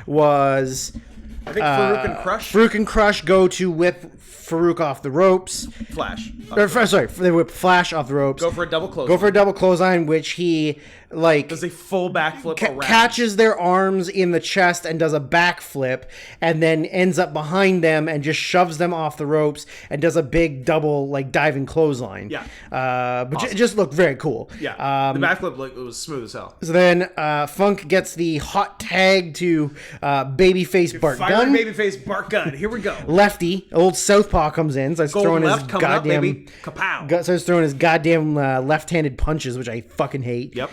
was I think Farouk and Crush. Farouk and Crush go to whip Farouk off the ropes. Flash. They whip Flash off the ropes. Go for a double clothesline. Which he does a full backflip around. Catches their arms in the chest and does a backflip, and then ends up behind them and just shoves them off the ropes and does a big double diving clothesline. Yeah. But awesome. Just looked very cool. Yeah. The backflip it was smooth as hell. So then Funk gets the hot tag to babyface Bart Gunn. Babyface Bart Gunn. Here we go. Lefty, old Southpaw comes in, starts throwing his goddamn kapow. Starts throwing his goddamn left-handed punches, which I fucking hate. Yep.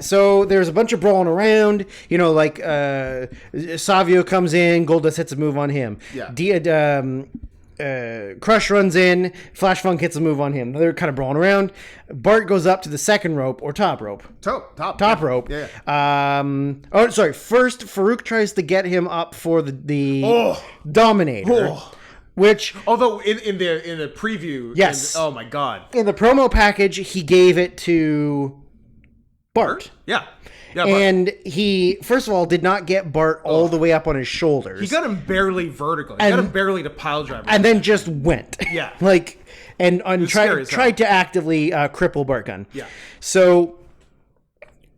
So there's a bunch of brawling around. Savio comes in, Goldust hits a move on him. Yeah. Crush runs in, Flash Funk hits a move on him. They're kind of brawling around. Bart goes up to the second rope or top rope. Top rope. Yeah. First Farouk tries to get him up for the Dominator. Which, although in the preview, yes. Oh my god! In the promo package, he gave it to Bart. Yeah. And he, first of all, did not get Bart all the way up on his shoulders. He got him barely vertical. He got him barely to pile driver. And then just went. Yeah. And tried to actively cripple Bart Gunn. Yeah. So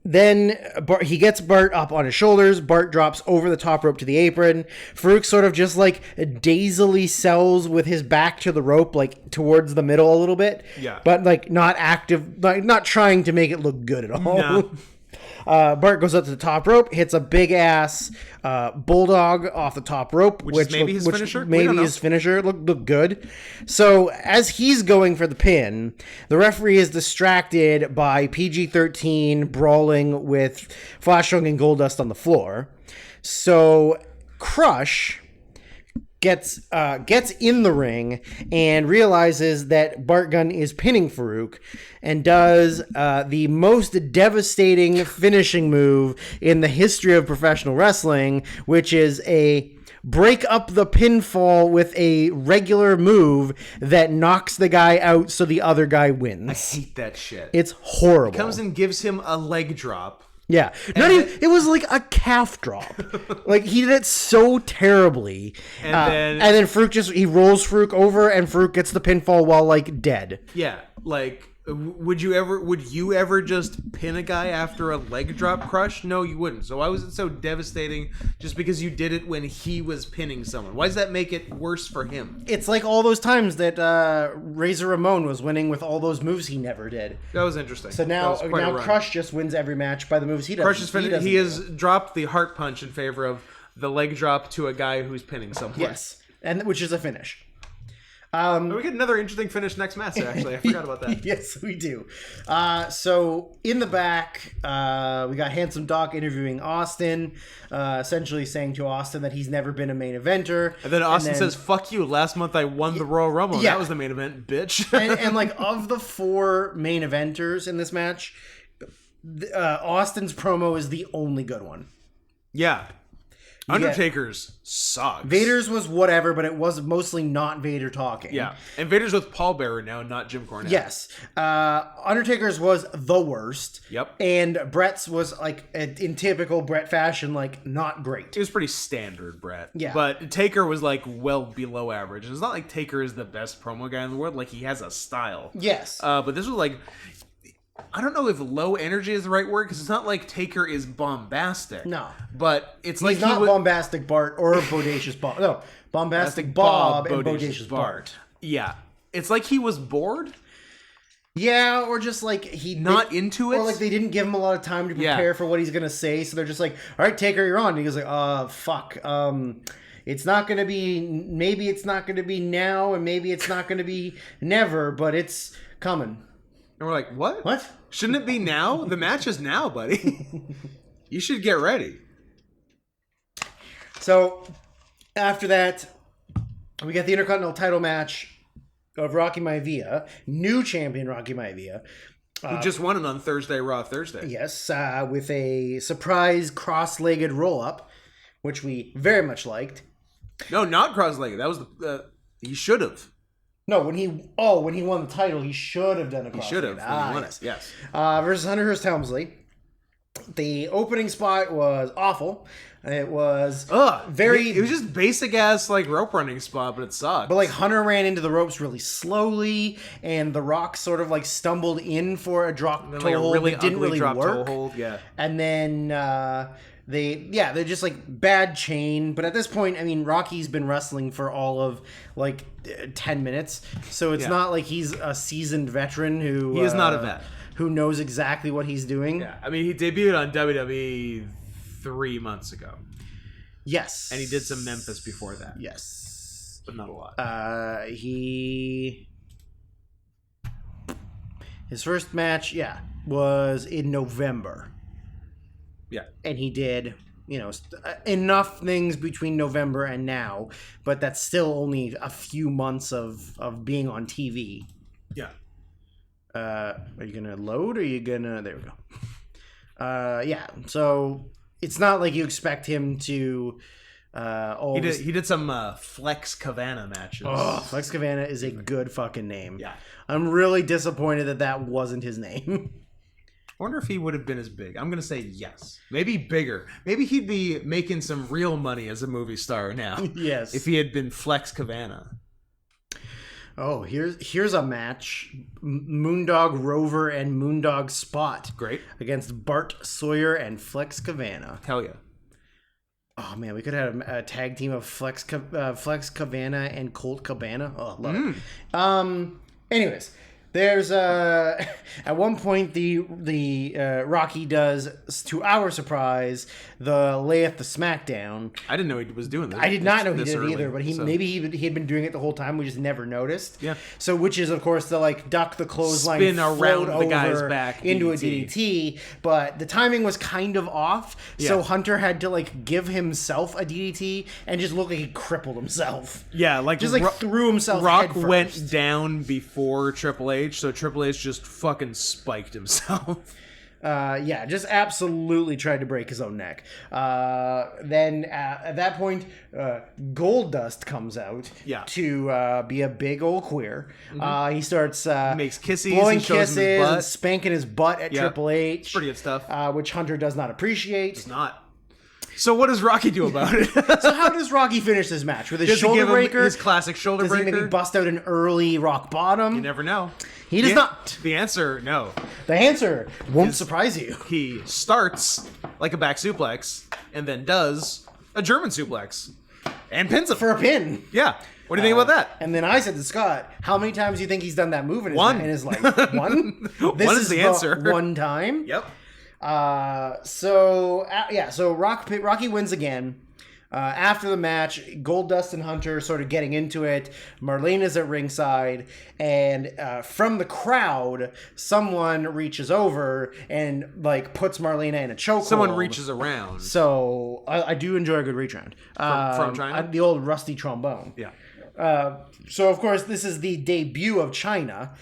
then he gets Bart up on his shoulders. Bart drops over the top rope to the apron. Farouk sort of just dazily sells with his back to the rope, towards the middle a little bit. Yeah. But not active, not trying to make it look good at all. No. Bart goes up to the top rope, hits a big ass bulldog off the top rope, which is maybe his finisher. Maybe his finisher looked good. So as he's going for the pin, the referee is distracted by PG-13 brawling with Flash Funk and Goldust on the floor. So Crush gets in the ring and realizes that Bart Gunn is pinning Farouk and does the most devastating finishing move in the history of professional wrestling, which is a break up the pinfall with a regular move that knocks the guy out so the other guy wins. I hate that shit. It's horrible. He comes and gives him a leg drop. Yeah. It was like a calf drop. Like, he did it so terribly. And then Farouk he rolls Farouk over, and Farouk gets the pinfall while, like, dead. Yeah, like, would you ever just pin a guy after a leg drop crush? No, you wouldn't. So why was it so devastating just because you did it when he was pinning someone? Why does that make it worse for him? It's like all those times that Razor Ramon was winning with all those moves he never did. That was interesting. So now Crush just wins every match by the moves he does. Crush he has dropped the heart punch in favor of the leg drop to a guy who's pinning someone. Yes, and which is a finish. We get another interesting finish next match, actually. I forgot about that. Yes, we do. So in the back, we got Handsome Doc interviewing Austin, essentially saying to Austin that he's never been a main eventer. And then Austin says, "Fuck you, last month I won the Royal Rumble. Yeah. That was the main event, bitch." and like, of the 4 main eventers in this match, Austin's promo is the only good one. Yeah. Undertaker's sucks. Vader's was whatever, but it was mostly not Vader talking. Yeah, and Vader's with Paul Bearer now, not Jim Cornette. Yes. Undertaker's was the worst. Yep. And Bret's was, like, in typical Bret fashion, like, not great. It was pretty standard, Bret. Yeah. But Taker was, like, well below average. And it's not like Taker is the best promo guy in the world. Like, he has a style. Yes. But this was, like... I don't know if low energy is the right word, because it's not like Taker is bombastic. No. But it's like he's not bombastic Bart or bodacious Bob. No, bombastic Bob and bodacious Bart. Yeah. It's like he was bored. Yeah, or just like into it. Or like they didn't give him a lot of time to prepare for what he's going to say, so they're just like, all right, Taker, you're on. And he goes like, fuck. It's not going to be, maybe it's not going to be now, and maybe it's not going to be never, but it's coming. And we're like, what? What? Shouldn't it be now? The match is now, buddy. You should get ready. So, after that, we got the Intercontinental title match of Rocky Maivia, new champion Rocky Maivia. Who just won it on Thursday, Raw Thursday. Yes, with a surprise cross-legged roll-up, which we very much liked. No, not cross-legged. That was he should have. No, when he won the title, he should have done a cross. He should have when he won it. Yes. Versus Hunter Hearst Helmsley. The opening spot was awful. It was It was just basic ass like rope running spot, but it sucked. But like Hunter ran into the ropes really slowly, and the Rock sort of like stumbled in for a drop toe hold. Really it didn't really drop work. Toe hold. Yeah. And then they're just like bad chain. But at this point, I mean, Rocky's been wrestling for all of like 10 minutes, so it's not like he's a seasoned veteran who he is not a vet who knows exactly what he's doing. Yeah, I mean, he debuted on WWE 3 months ago. Yes, and he did some Memphis before that. Yes, but not a lot. His first match, was in November. Yeah, and he did, enough things between November and now, but that's still only a few months of being on TV. Yeah. Are you gonna load? Or are you gonna? There we go. Yeah. So it's not like you expect him to. He did some Flex Cabana matches. Oh, Flex Cabana is a good fucking name. Yeah. I'm really disappointed that wasn't his name. I wonder if he would have been as big. I'm gonna say yes. Maybe bigger. Maybe he'd be making some real money as a movie star now. Yes. If he had been Flex Cabana. Oh, here's a match: Moondog Rover and Moondog Spot. Great. Against Bart Sawyer and Flex Cabana. Hell yeah. Oh man, we could have a tag team of Flex Cabana and Colt Cabana. Oh, love it. Anyways, There's at one point the Rocky does, to our surprise, the layeth the smackdown. I didn't know he was doing this. I did not know he this did it early, either, but so- maybe he had been doing it the whole time. We just never noticed. Yeah. So which is of course the like duck the clothesline, Spin float around the guy's over back, into a DDT. DDT, but the timing was kind of off. So Yeah. Hunter had to like give himself a DDT and just look like he crippled himself. Yeah, like Just like threw himself. Rock head first. went down before Triple H, so Triple H just fucking spiked himself. Yeah, just absolutely tried to break his own neck. Then at that point, Goldust comes out Yeah. to be a big old queer. He starts Makes kisses, blowing he shows him his kisses, butt. and spanking his butt at Yeah. Triple H. Pretty good stuff. Which Hunter does not appreciate. It's not. So what does Rocky do about it? So how does Rocky finish this match? With his Does he shoulder give him breaker? his classic shoulder Does he breaker? maybe bust out an early rock bottom? You never know. He does The- not. The answer, no. The answer won't surprise you. He starts like a back suplex and then does a German suplex and pins him. For a pin. Yeah. What do you think about that? And then I said to Scott, how many times do you think he's done that move in his, One. in his life? One? This One is the answer. One time. Yep. So Rocky wins again. After the match, Goldust and Hunter sort of getting into it. Marlene is at ringside, and from the crowd, someone reaches over and like puts Marlena in a chokehold. Someone reaches around. So I do enjoy a good reach around. From China? The old rusty trombone. Yeah. So of course this is the debut of China.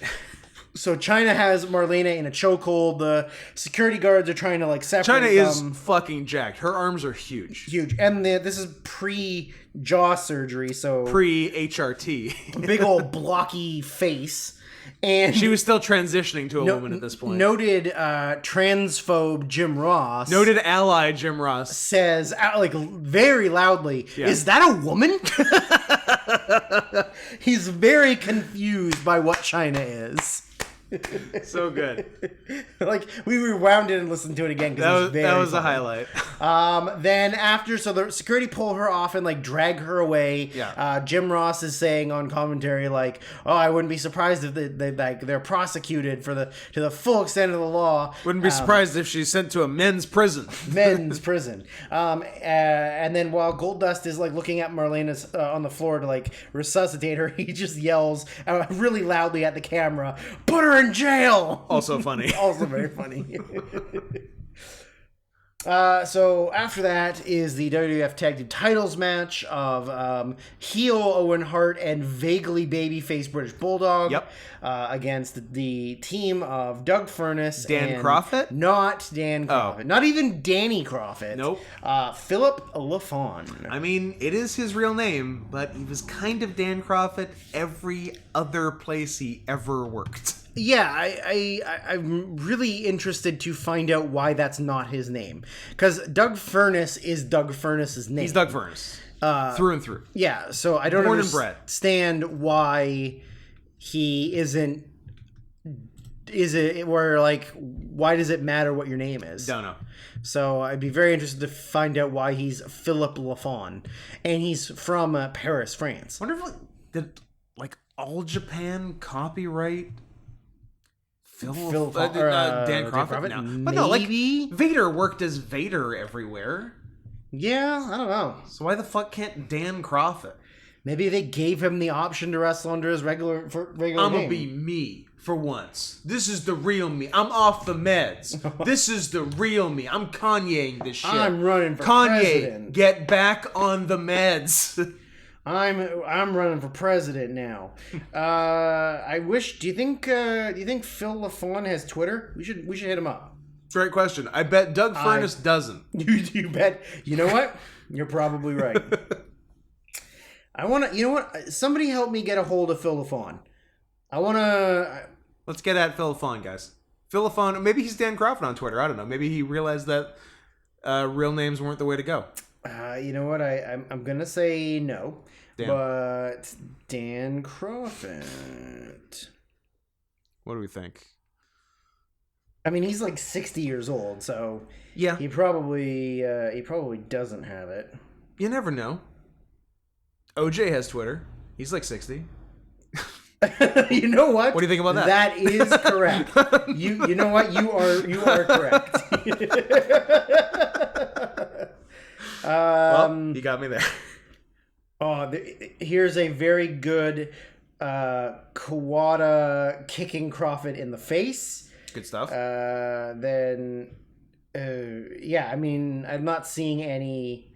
So China has Marlena in a chokehold. The security guards are trying to like separate China is them. fucking jacked. Her arms are huge. Huge, and this is pre-jaw surgery, so Pre-HRT. big old blocky face. And She was still transitioning to a woman at this point. noted transphobe Jim Ross Noted ally Jim Ross. says like very loudly, Yeah. "Is that a woman?" He's very confused by what China is. So good. Like we rewound it and listened to it again because That was a highlight. Then after, so the security pull her off and like drag her away. Yeah. Jim Ross is saying on commentary like, "Oh, I wouldn't be surprised if they're prosecuted to the full extent of the law." Wouldn't be surprised if she's sent to a men's prison. Men's prison. And then while Goldust is like looking at Marlena's on the floor to like resuscitate her, he just yells really loudly at the camera, "Put her in jail!" Also funny. Also very funny. So after that is the WWF Tag Team Titles match of heel Owen Hart and vaguely babyface British Bulldog. Yep. Against the team of Doug Furnace Dan and Crawford? Not Dan Crawford. Not even Danny Crawford. Nope. Philip LaFawn. I mean, it is his real name, but he was kind of Dan Crawford every other place he ever worked. Yeah, I'm really interested to find out why that's not his name. Because Doug Furnace is Doug Furnace's name. He's Doug Furnace. Through and through. Yeah, so I don't Born and bred. understand why he isn't... Is it where, like, why does it matter what your name is? Don't know. So I'd be very interested to find out why he's Philip LaFawn. And he's from Paris, France. Wonder if did All Japan copyright Dan Crawford? No. But no, Maybe? Vader worked as Vader everywhere. Yeah, I don't know. So why the fuck can't Dan Crawford? Maybe they gave him the option to wrestle under his regular I'm name. gonna be me for once. This is the real me. I'm off the meds. This is the real me. I'm Kanyeing this shit. I'm running for Kanye, president. get back on the meds. I'm running for president now. I wish. Do you think Phil LaFawn has Twitter? We should hit him up. Great question. I bet Doug Furnace doesn't. You bet. You know what? You're probably right. I want to. You know what? Somebody help me get a hold of Phil LaFawn. I want to. Let's get at Phil LaFawn, guys. Phil LaFawn. Maybe he's Dan Crawford on Twitter. I don't know. Maybe he realized that real names weren't the way to go. You know what? I'm gonna say no. Damn. But Dan Crawford. What do we think? I mean, he's like 60 years old, so Yeah. he probably doesn't have it. You never know. OJ has Twitter. He's like 60. You know what? What do you think about that? That is correct. You know what? You are correct. Well, you got me there. Here's a very good Kawada kicking Crawford in the face. Good stuff. Then, I mean, I'm not seeing any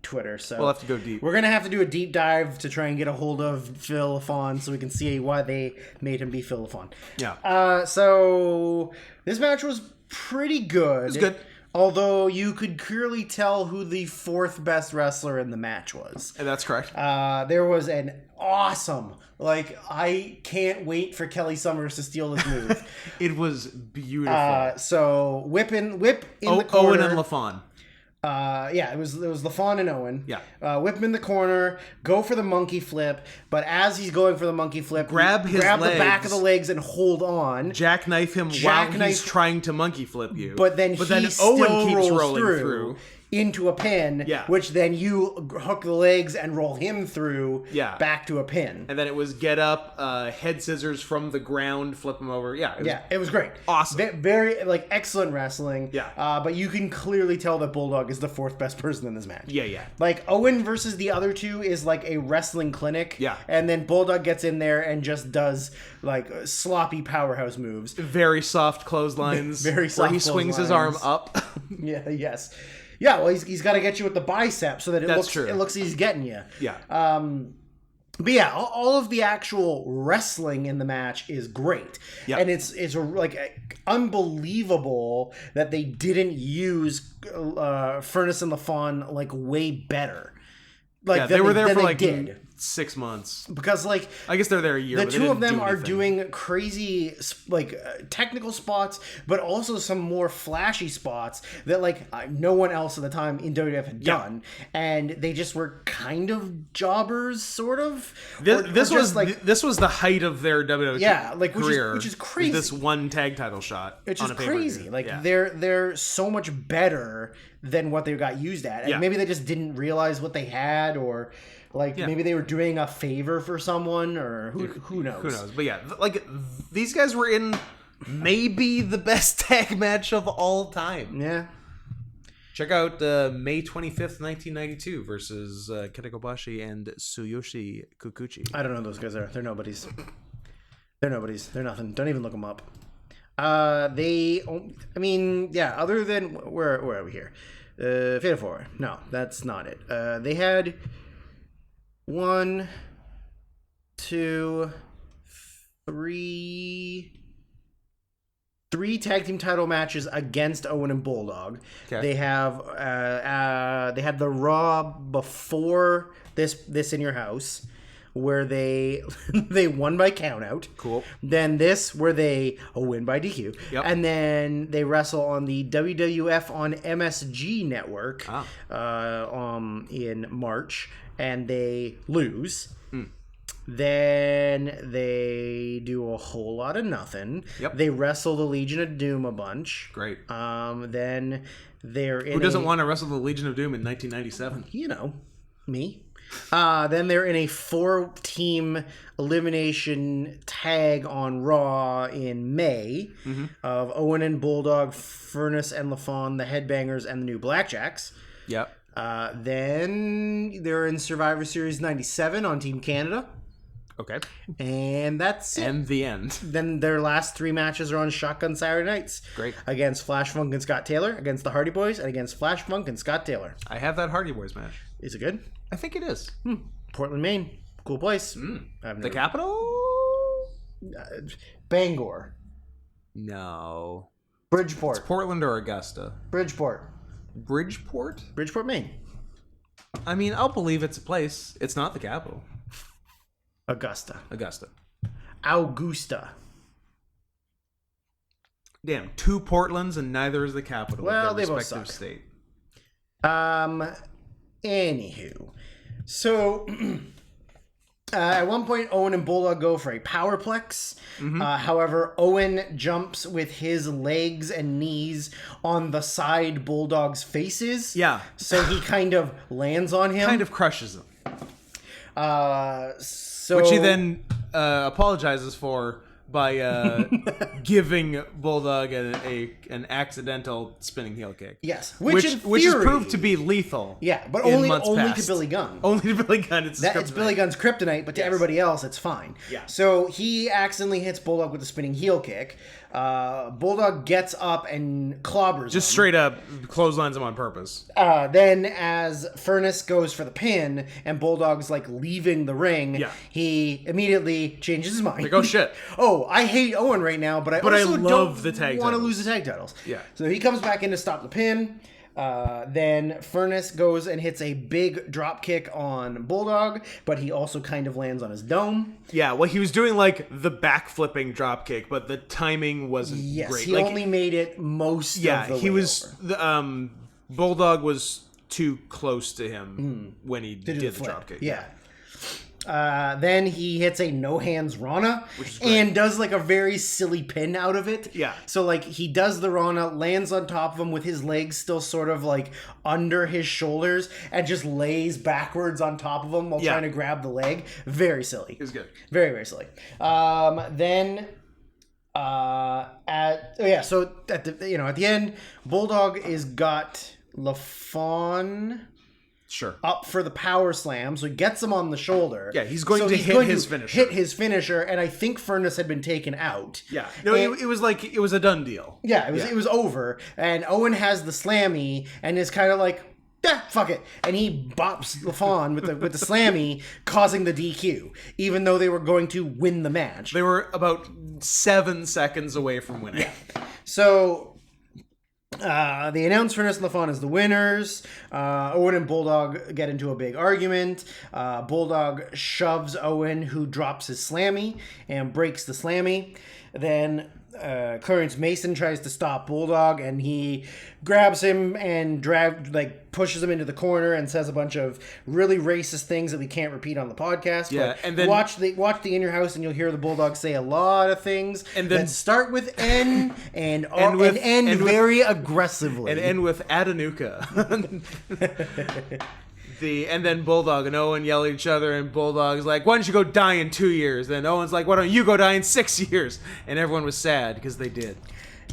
Twitter, so We'll have to go deep. We're gonna have to do a deep dive to try and get a hold of Phil Lafon so we can see why they made him be Phil Lafon. Yeah. So this match was pretty good. It was good. Although you could clearly tell who the fourth best wrestler in the match was. And that's correct. There was an awesome, I can't wait for Kelly Summers to steal this move. It was beautiful. So whip in the corner. Owen and LaFawn. It was LaFawn and Owen. Yeah. Whip him in the corner, go for the monkey flip, but as he's going for the monkey flip, grab the back of legs, the legs and hold on. Jackknife him while he's trying to monkey flip you. But then Owen still keeps rolls rolling through. Into a pin, which then you hook the legs and roll him through back to a pin. And then it was get up, head scissors from the ground, flip him over. It was great. Awesome. Very, excellent wrestling. Yeah. But you can clearly tell that Bulldog is the fourth best person in this match. Yeah. Owen versus the other two is like a wrestling clinic. Yeah. And then Bulldog gets in there and just does sloppy powerhouse moves. Very soft clotheslines. Very soft where he swings his arm up. Yes. Yeah, well, he's got to get you with the bicep so that it looks like he's getting you. Yeah. But yeah, all of the actual wrestling in the match is great. Yeah. And it's unbelievable that they didn't use Furnace and LaFawn way better. They were there for 6 months. Because I guess they're there a year. The two of them are doing crazy technical spots, but also some more flashy spots that no one else at the time in WWF had done, and they just were kind of jobbers, sort of. This was the height of their WWF career, which is crazy. This one tag title shot, which is crazy. They're so much better than what they got used at, and maybe they just didn't realize what they had, or. Maybe they were doing a favor for someone, or who knows? Who knows? But yeah, these guys were in maybe the best tag match of all time. Yeah. Check out May 25th, 1992 versus Kenta Kobashi and Tsuyoshi Kikuchi. I don't know who those guys are. They're nobodies. They're nothing. Don't even look them up. Other than... Where are we here? Fatal 4. No, that's not it. They had... 1, 2, 3 tag team title matches against Owen and Bulldog. Okay. They have they had the Raw before this in your house, where they won by countout. Cool. Then this where they win by DQ. Yep. And then they wrestle on the WWF on MSG network in March. And they lose. Then they do a whole lot of nothing. Yep. They wrestle the Legion of Doom a bunch. Great. Then they're in. Who doesn't want to wrestle the Legion of Doom in 1997? You know, me. Then they're in a 4-team elimination tag on Raw in May of Owen and Bulldog, Furnace and LaFawn, the Headbangers, and the New Blackjacks. Yep. Then they're in Survivor Series 97 on Team Canada. Okay. And that's it. And the end. Then their last 3 matches are on Shotgun Saturday Nights. Great. Against Flash Funk and Scott Taylor, against the Hardy Boys, and against Flash Funk and Scott Taylor. I have that Hardy Boys match. Is it good? I think it is. Portland, Maine. Cool place. The capital? Bangor. No. Bridgeport. It's Portland or Augusta? Bridgeport, Maine. I mean, I'll believe it's a place. It's not the capital. Augusta. Augusta. Damn, 2 Portlands and neither is the capital of their respective state. Anywho. So, at one point, Owen and Bulldog go for a powerplex. However, Owen jumps with his legs and knees on the side Bulldog's faces. Yeah. So he kind of lands on him. Kind of crushes him. Which he then apologizes for by giving Bulldog an accidental spinning heel kick. Yes, which is proved to be lethal. Yeah, but in only months to past. Billy Gunn. Only to Billy Gunn. It's Billy Gunn's kryptonite, but to everybody else, it's fine. Yeah. So he accidentally hits Bulldog with a spinning heel kick. Bulldog gets up and clobbers Just him. straight up clotheslines him on purpose. Then as Furnace goes for the pin and Bulldog's like leaving the ring, he immediately changes his mind. Like, oh shit. Oh, I hate Owen right now, but I also love the don't tag want to titles. lose the tag titles. Yeah. So he comes back in to stop the pin. Then Furnace goes and hits a big drop kick on Bulldog, but he also kind of lands on his dome. Yeah, well, he was doing like the backflipping drop kick, but the timing wasn't great. He only made it most of the way over. Bulldog was too close to him when he did the drop kick. Yeah. Then he hits a no hands Rana is great. and does like a very silly pin out of it. Yeah. So like he does the Rana, lands on top of him with his legs still sort of like under his shoulders and just lays backwards on top of him while trying to grab the leg. Very silly. It was good. Very, very silly. So at the end, Bulldog is got LaFawn up for the power slam, so he gets him on the shoulder. Yeah, he's going to hit his finisher. And I think Furnace had been taken out. Yeah, no, it was like it was a done deal. Yeah, it was over, and Owen has the slammy and is kind of like, fuck it, and he bops LaFawn with the slammy, causing the DQ, even though they were going to win the match. They were about 7 seconds away from winning. Yeah. So. They announce Furnace and LaFawn as the winners. Owen and Bulldog get into a big argument. Bulldog shoves Owen, who drops his slammy and breaks the slammy. Then Clarence Mason tries to stop Bulldog, and he grabs him and pushes him into the corner and says a bunch of really racist things that we can't repeat on the podcast. Yeah, but and then watch the In Your House, and you'll hear the Bulldog say a lot of things that start with N and end very aggressively. And end with Adanuka. And then Bulldog and Owen yell at each other, and Bulldog's like, why don't you go die in 2 years? Then Owen's like, why don't you go die in 6 years? And everyone was sad because they did.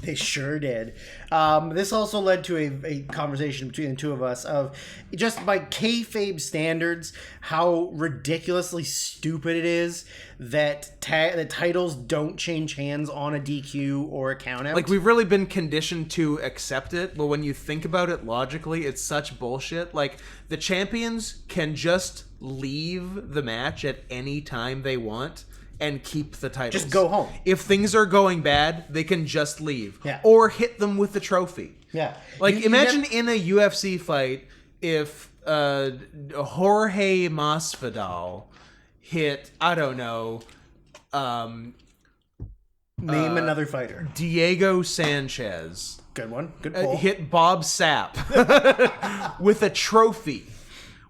They sure did. This also led to a conversation between the two of us of just by kayfabe standards, how ridiculously stupid it is that the titles don't change hands on a DQ or a countout. Like, we've really been conditioned to accept it, but when you think about it logically, it's such bullshit. Like, the champions can just leave the match at any time they want and keep the titles. Just go home. If things are going bad, they can just leave. Yeah. Or hit them with the trophy. Yeah. Like, imagine in a UFC fight if Jorge Masvidal hit, I don't know, name another fighter. Diego Sanchez. Good one. Good pull. Hit Bob Sapp with a trophy.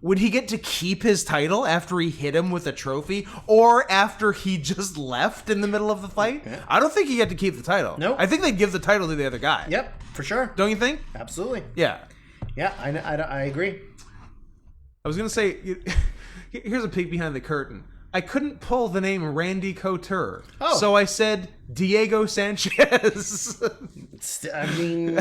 Would he get to keep his title after he hit him with a trophy, or after he just left in the middle of the fight? Yeah. I don't think he get to keep the title. Nope. I think they'd give the title to the other guy. Yep, for sure. Don't you think? Absolutely. Yeah. Yeah, I agree. I was going to say, here's a peek behind the curtain. I couldn't pull the name Randy Couture. Oh. So I said Diego Sanchez. I mean,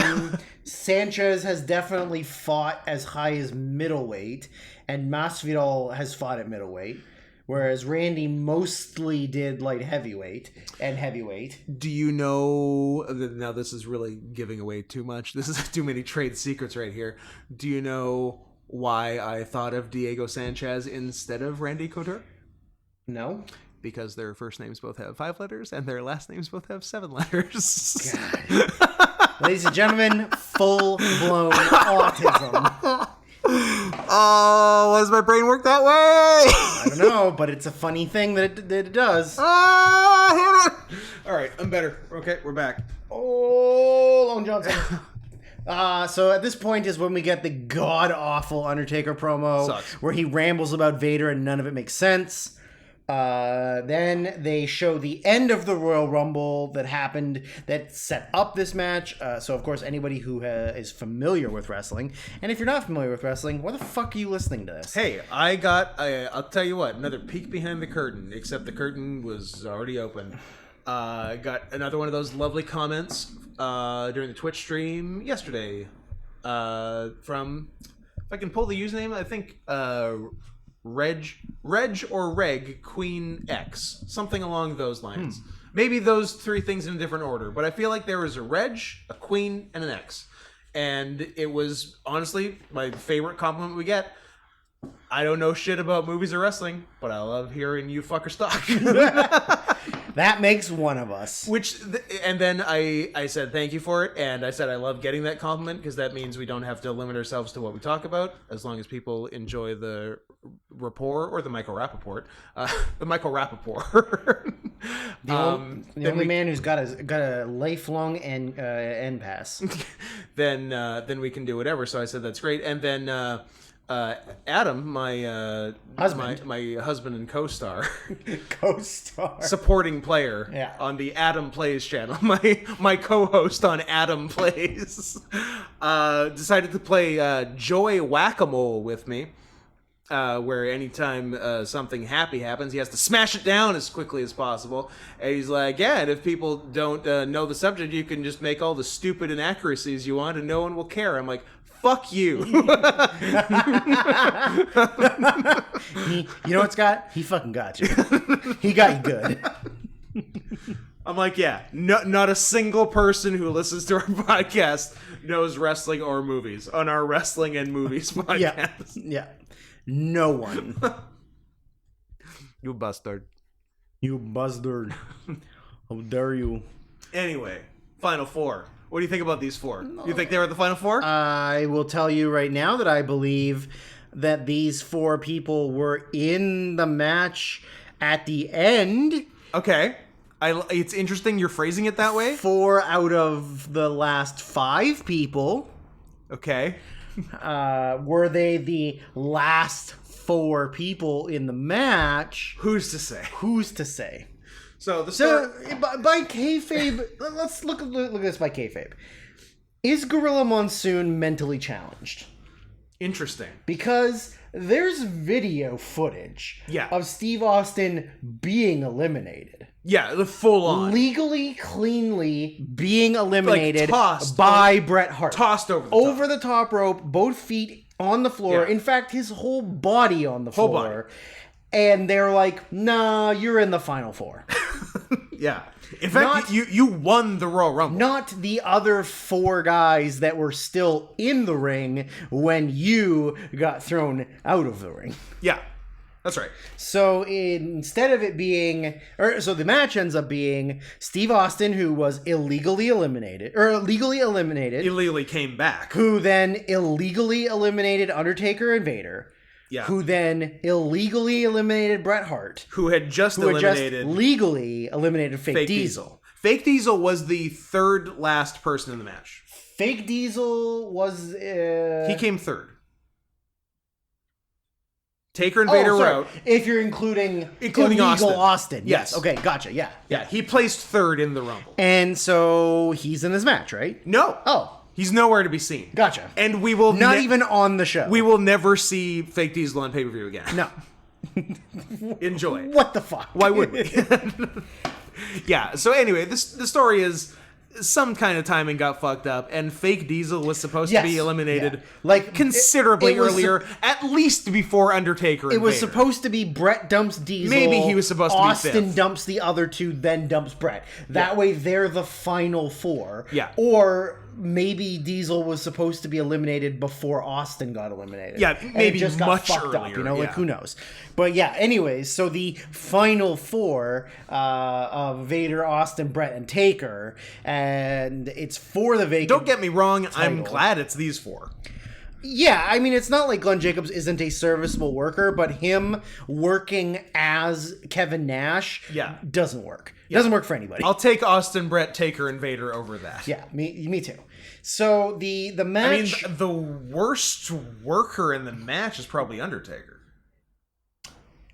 Sanchez has definitely fought as high as middleweight, and Masvidal has fought at middleweight, whereas Randy mostly did light heavyweight and heavyweight. Do you know... Now, this is really giving away too much. This is too many trade secrets right here. Do you know why I thought of Diego Sanchez instead of Randy Couture? No. Because their first names both have 5 letters and their last names both have 7 letters. God. Ladies and gentlemen, full-blown autism. Oh, why does my brain work that way? I don't know, but it's a funny thing that it does. All right, I'm better. Okay, we're back. Oh, Lone Johnson. So at this point is when we get the god-awful Undertaker promo. Sucks. Where he rambles about Vader and none of it makes sense. Then they show the end of the Royal Rumble that happened that set up this match. So, of course, anybody who is familiar with wrestling, and if you're not familiar with wrestling, why the fuck are you listening to this? Hey, I'll tell you what, another peek behind the curtain, except the curtain was already open. Got another one of those lovely comments during the Twitch stream yesterday from, if I can pull the username, I think Reg or Reg Queen X, something along those lines. Maybe those three things in a different order, but I feel like there was a Reg, a Queen, and an X, and it was honestly my favorite compliment we get. I don't know shit about movies or wrestling, but I love hearing you fuckers talk. That makes one of us. And then I said thank you for it, and I said I love getting that compliment because that means we don't have to limit ourselves to what we talk about, as long as people enjoy the rapport or the Michael Rappaport. The Michael Rappaport. The only man who's got a lifelong end pass. Then we can do whatever. So I said that's great, and then. Adam, my husband, my husband and co-star, supporting player on the Adam Plays channel, my co-host on Adam Plays, decided to play Joy Whack-A-Mole with me, where anytime something happy happens, he has to smash it down as quickly as possible. And he's like, yeah, and if people don't know the subject, you can just make all the stupid inaccuracies you want, and no one will care. I'm like, fuck you. You know what, Scott? He fucking got you. He got you good. I'm like, yeah, not a single person who listens to our podcast knows wrestling or movies on our wrestling and movies podcast. Yeah. No one. You bastard. You bastard. How dare you? Anyway, Final Four. What do you think about these four? You think they were the Final Four? I will tell you right now that I believe that these four people were in the match at the end. Okay. It's interesting you're phrasing it that way. 4 out of the last 5 people. Okay. Were they the last 4 people in the match? Who's to say? Who's to say? So by kayfabe, let's look at this by kayfabe. Is Gorilla Monsoon mentally challenged? Interesting. Because there's video footage of Steve Austin being eliminated. Yeah, the full on. Legally, cleanly being eliminated tossed by Bret Hart. Tossed over the top rope, both feet on the floor. Yeah. In fact, his whole body on the floor. Body. And they're like, nah, you're in the Final Four. Yeah. In fact, you won the Royal Rumble. Not the other 4 guys that were still in the ring when you got thrown out of the ring. Yeah. That's right. So instead of it being... So the match ends up being Steve Austin, who was illegally eliminated. Illegally came back. Who then illegally eliminated Undertaker and Vader. Yeah. Who then illegally eliminated Bret Hart. Who had just legally eliminated Fake Diesel. Fake Diesel was the third last person in the match. Fake Diesel was... He came third. Taker and Vader were out. If you're including Austin. Yes. Okay, gotcha. Yeah. He placed third in the Rumble. And so he's in this match, right? No. Oh. He's nowhere to be seen. Gotcha. And we will not even on the show. We will never see Fake Diesel on pay-per-view again. No. Enjoy. What the fuck? Why would we? Yeah. So anyway, the story is some kind of timing got fucked up, and Fake Diesel was supposed to be eliminated like considerably earlier, at least before Undertaker and It was Vader. supposed to be Bret dumps Diesel. Maybe he was supposed to be Austin fifth. dumps the other 2, then dumps Bret. That way they're the final 4. Yeah. Or maybe Diesel was supposed to be eliminated before Austin got eliminated. Yeah, maybe just got much fucked earlier. Up, like who knows? But yeah, anyways, so the final 4 of Vader, Austin, Bret, and Taker, and it's for the vacant. Don't get me wrong, title. I'm glad it's these 4. Yeah, I mean, it's not like Glenn Jacobs isn't a serviceable worker, but him working as Kevin Nash doesn't work. It doesn't work for anybody. I'll take Austin, Bret, Taker, and Vader over that. Yeah, me too. So the match... I mean, the worst worker in the match is probably Undertaker.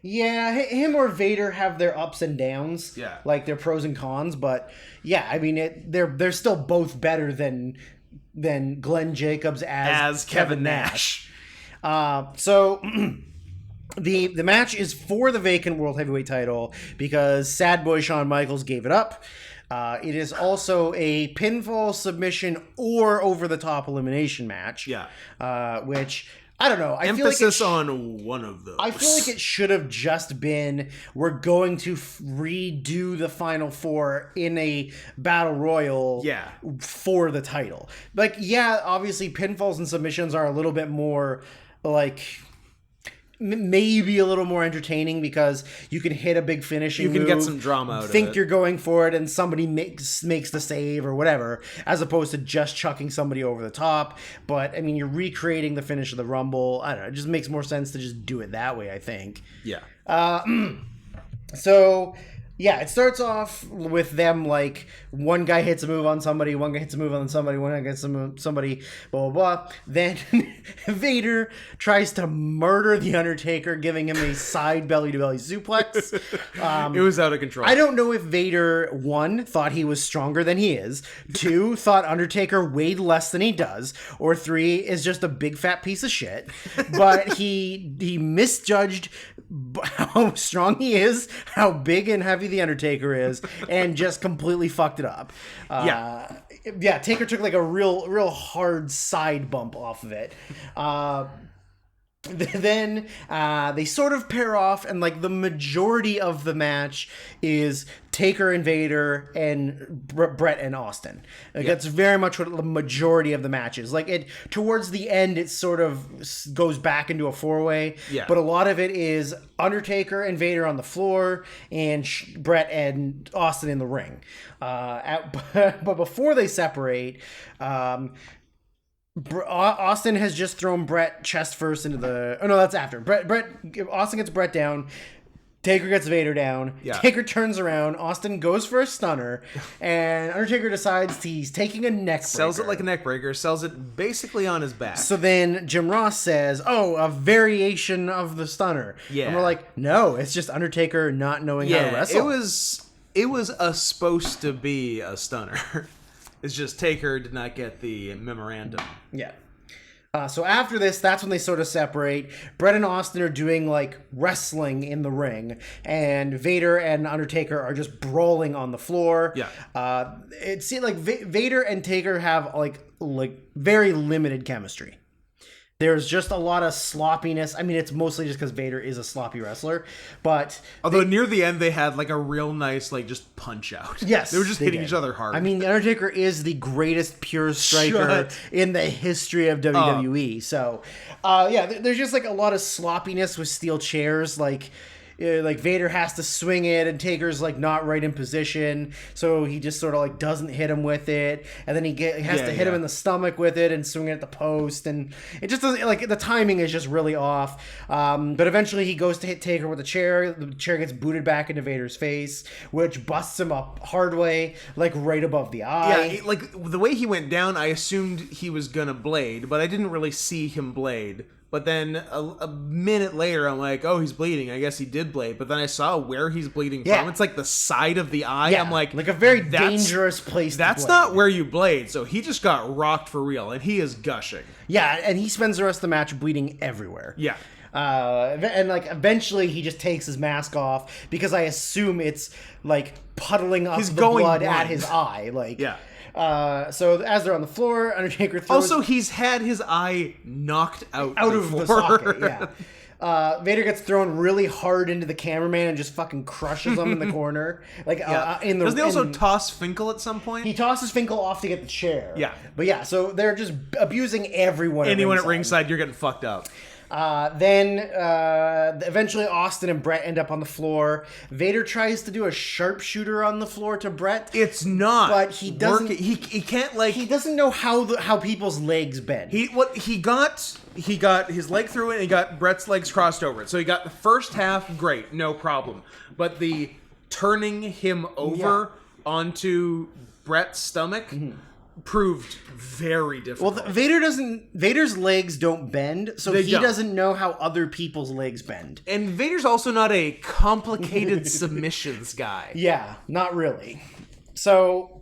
Yeah, him or Vader have their ups and downs. Yeah. Like their pros and cons, but yeah, I mean they're still both better than Glenn Jacobs as Kevin Nash. So the match is for the vacant World Heavyweight title because Sad Boy Shawn Michaels gave it up. It is also a pinfall, submission, or over-the-top elimination match. Yeah. Which, I don't know. Emphasis on one of those. I feel like it should have just been, we're going to redo the Final Four in a Battle Royal for the title. Like, yeah, obviously pinfalls and submissions are a little bit more, like... maybe a little more entertaining because you can hit a big finishing move. You can get some drama out of it. Think you're going for it and somebody makes the save or whatever, as opposed to just chucking somebody over the top. But, I mean, you're recreating the finish of the Rumble. I don't know. It just makes more sense to just do it that way, I think. Yeah. So... yeah, it starts off with them, like, one guy hits a move on somebody, one guy hits a move on somebody, one guy gets somebody, blah, blah, blah. Then Vader tries to murder The Undertaker, giving him a side belly-to-belly suplex. It was out of control. I don't know if Vader, 1, thought he was stronger than he is, 2, thought Undertaker weighed less than he does, or 3, is just a big fat piece of shit. But he misjudged how strong he is, how big and heavy the Undertaker is, and just completely fucked it up. Taker took like a real hard side bump off of it. Then they sort of pair off, and like the majority of the match is Taker and Vader and Brett and Austin. Like that's very much what the majority of the match is. Like it towards the end, it sort of goes back into a 4-way. Yeah. But a lot of it is Undertaker and Vader on the floor, and Brett and Austin in the ring. But before they separate. Austin has just thrown Brett chest first into the... oh, no, that's after. Austin gets Brett down. Taker gets Vader down. Yeah. Taker turns around. Austin goes for a stunner. And Undertaker decides he's taking a neck breaker. Sells it like a neck breaker. Sells it basically on his back. So then Jim Ross says, oh, a variation of the stunner. Yeah. And we're like, no, it's just Undertaker not knowing how to wrestle. It was supposed to be a stunner. It's just Taker did not get the memorandum. Yeah. So after this, that's when they sort of separate. Brett and Austin are doing like wrestling in the ring, and Vader and Undertaker are just brawling on the floor. Yeah. It seems like Vader and Taker have like very limited chemistry. There's just a lot of sloppiness. I mean, it's mostly just because Vader is a sloppy wrestler, but... although near the end, they had like a real nice, like, just punch out. Yes. They were just hitting each other hard. I mean, The Undertaker is the greatest pure striker in the history of WWE. So, there's just like a lot of sloppiness with steel chairs, like Vader has to swing it and Taker's like not right in position, so he just sort of like doesn't hit him with it, and then he has to hit him in the stomach with it and swing it at the post, and it just doesn't, like, the timing is just really off. But eventually he goes to hit Taker with a chair. The chair gets booted back into Vader's face, which busts him up hard way, like right above the eye. Yeah, like the way he went down, I assumed he was gonna blade, but I didn't really see him blade. But then a minute later, I'm like, oh, he's bleeding. I guess he did blade. But then I saw where he's bleeding from. It's like the side of the eye. Yeah, I'm like a very dangerous place that's to blade. not where you blade. So he just got rocked for real, and he is gushing. Yeah, and he spends the rest of the match bleeding everywhere. Yeah. And like eventually he just takes his mask off because I assume it's like puddling up the blood at his eye. Like, yeah. So as they're on the floor, Undertaker throws... also, he's had his eye knocked out of the socket, yeah. Vader gets thrown really hard into the cameraman and just fucking crushes him in the corner. Like, in the... doesn't he also toss Finkel at some point? He tosses Finkel off to get the chair. Yeah. But yeah, so they're just abusing everyone. Anyone at ringside, you're getting fucked up. Then eventually Austin and Brett end up on the floor. Vader tries to do a sharpshooter on the floor to Brett. It's not. But he doesn't. He can't, like... he doesn't know how people's legs bend. He got his leg through it, and he got Brett's legs crossed over it. So he got the first half, great, no problem. But the turning him over onto Brett's stomach... proved very difficult. Well, Vader's legs don't bend, so he doesn't know how other people's legs bend. And Vader's also not a complicated submissions guy. Yeah, not really. So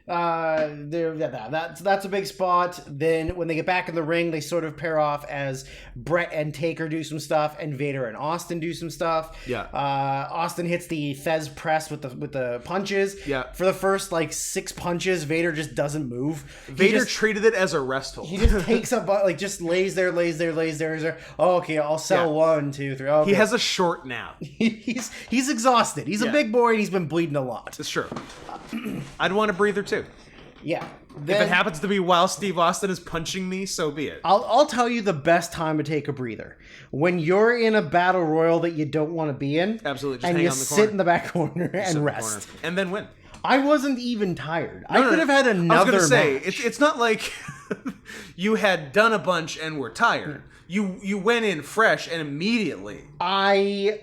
that's a big spot. Then when they get back in the ring, they sort of pair off as Brett and Taker do some stuff, and Vader and Austin do some stuff. Yeah. Austin hits the Fez press with the punches. Yeah. For the first 6 punches, Vader just doesn't move. Vader treated it as a rest hold. He just takes up, just lays there. Oh, okay, I'll sell 1, 2, 3. Okay. He has a short nap. He's exhausted. He's a big boy and he's been bleeding a lot. It's true. I'd want a breather too. Yeah. Then, if it happens to be while Steve Austin is punching me, so be it. I'll tell you the best time to take a breather. When you're in a battle royal that you don't want to be in. Absolutely. Just and hang you on the sit corner. in the back corner and rest. And then win. I wasn't even tired. I could have had another I was gonna match. say, it's not like you had done a bunch and were tired. You went in fresh and immediately. I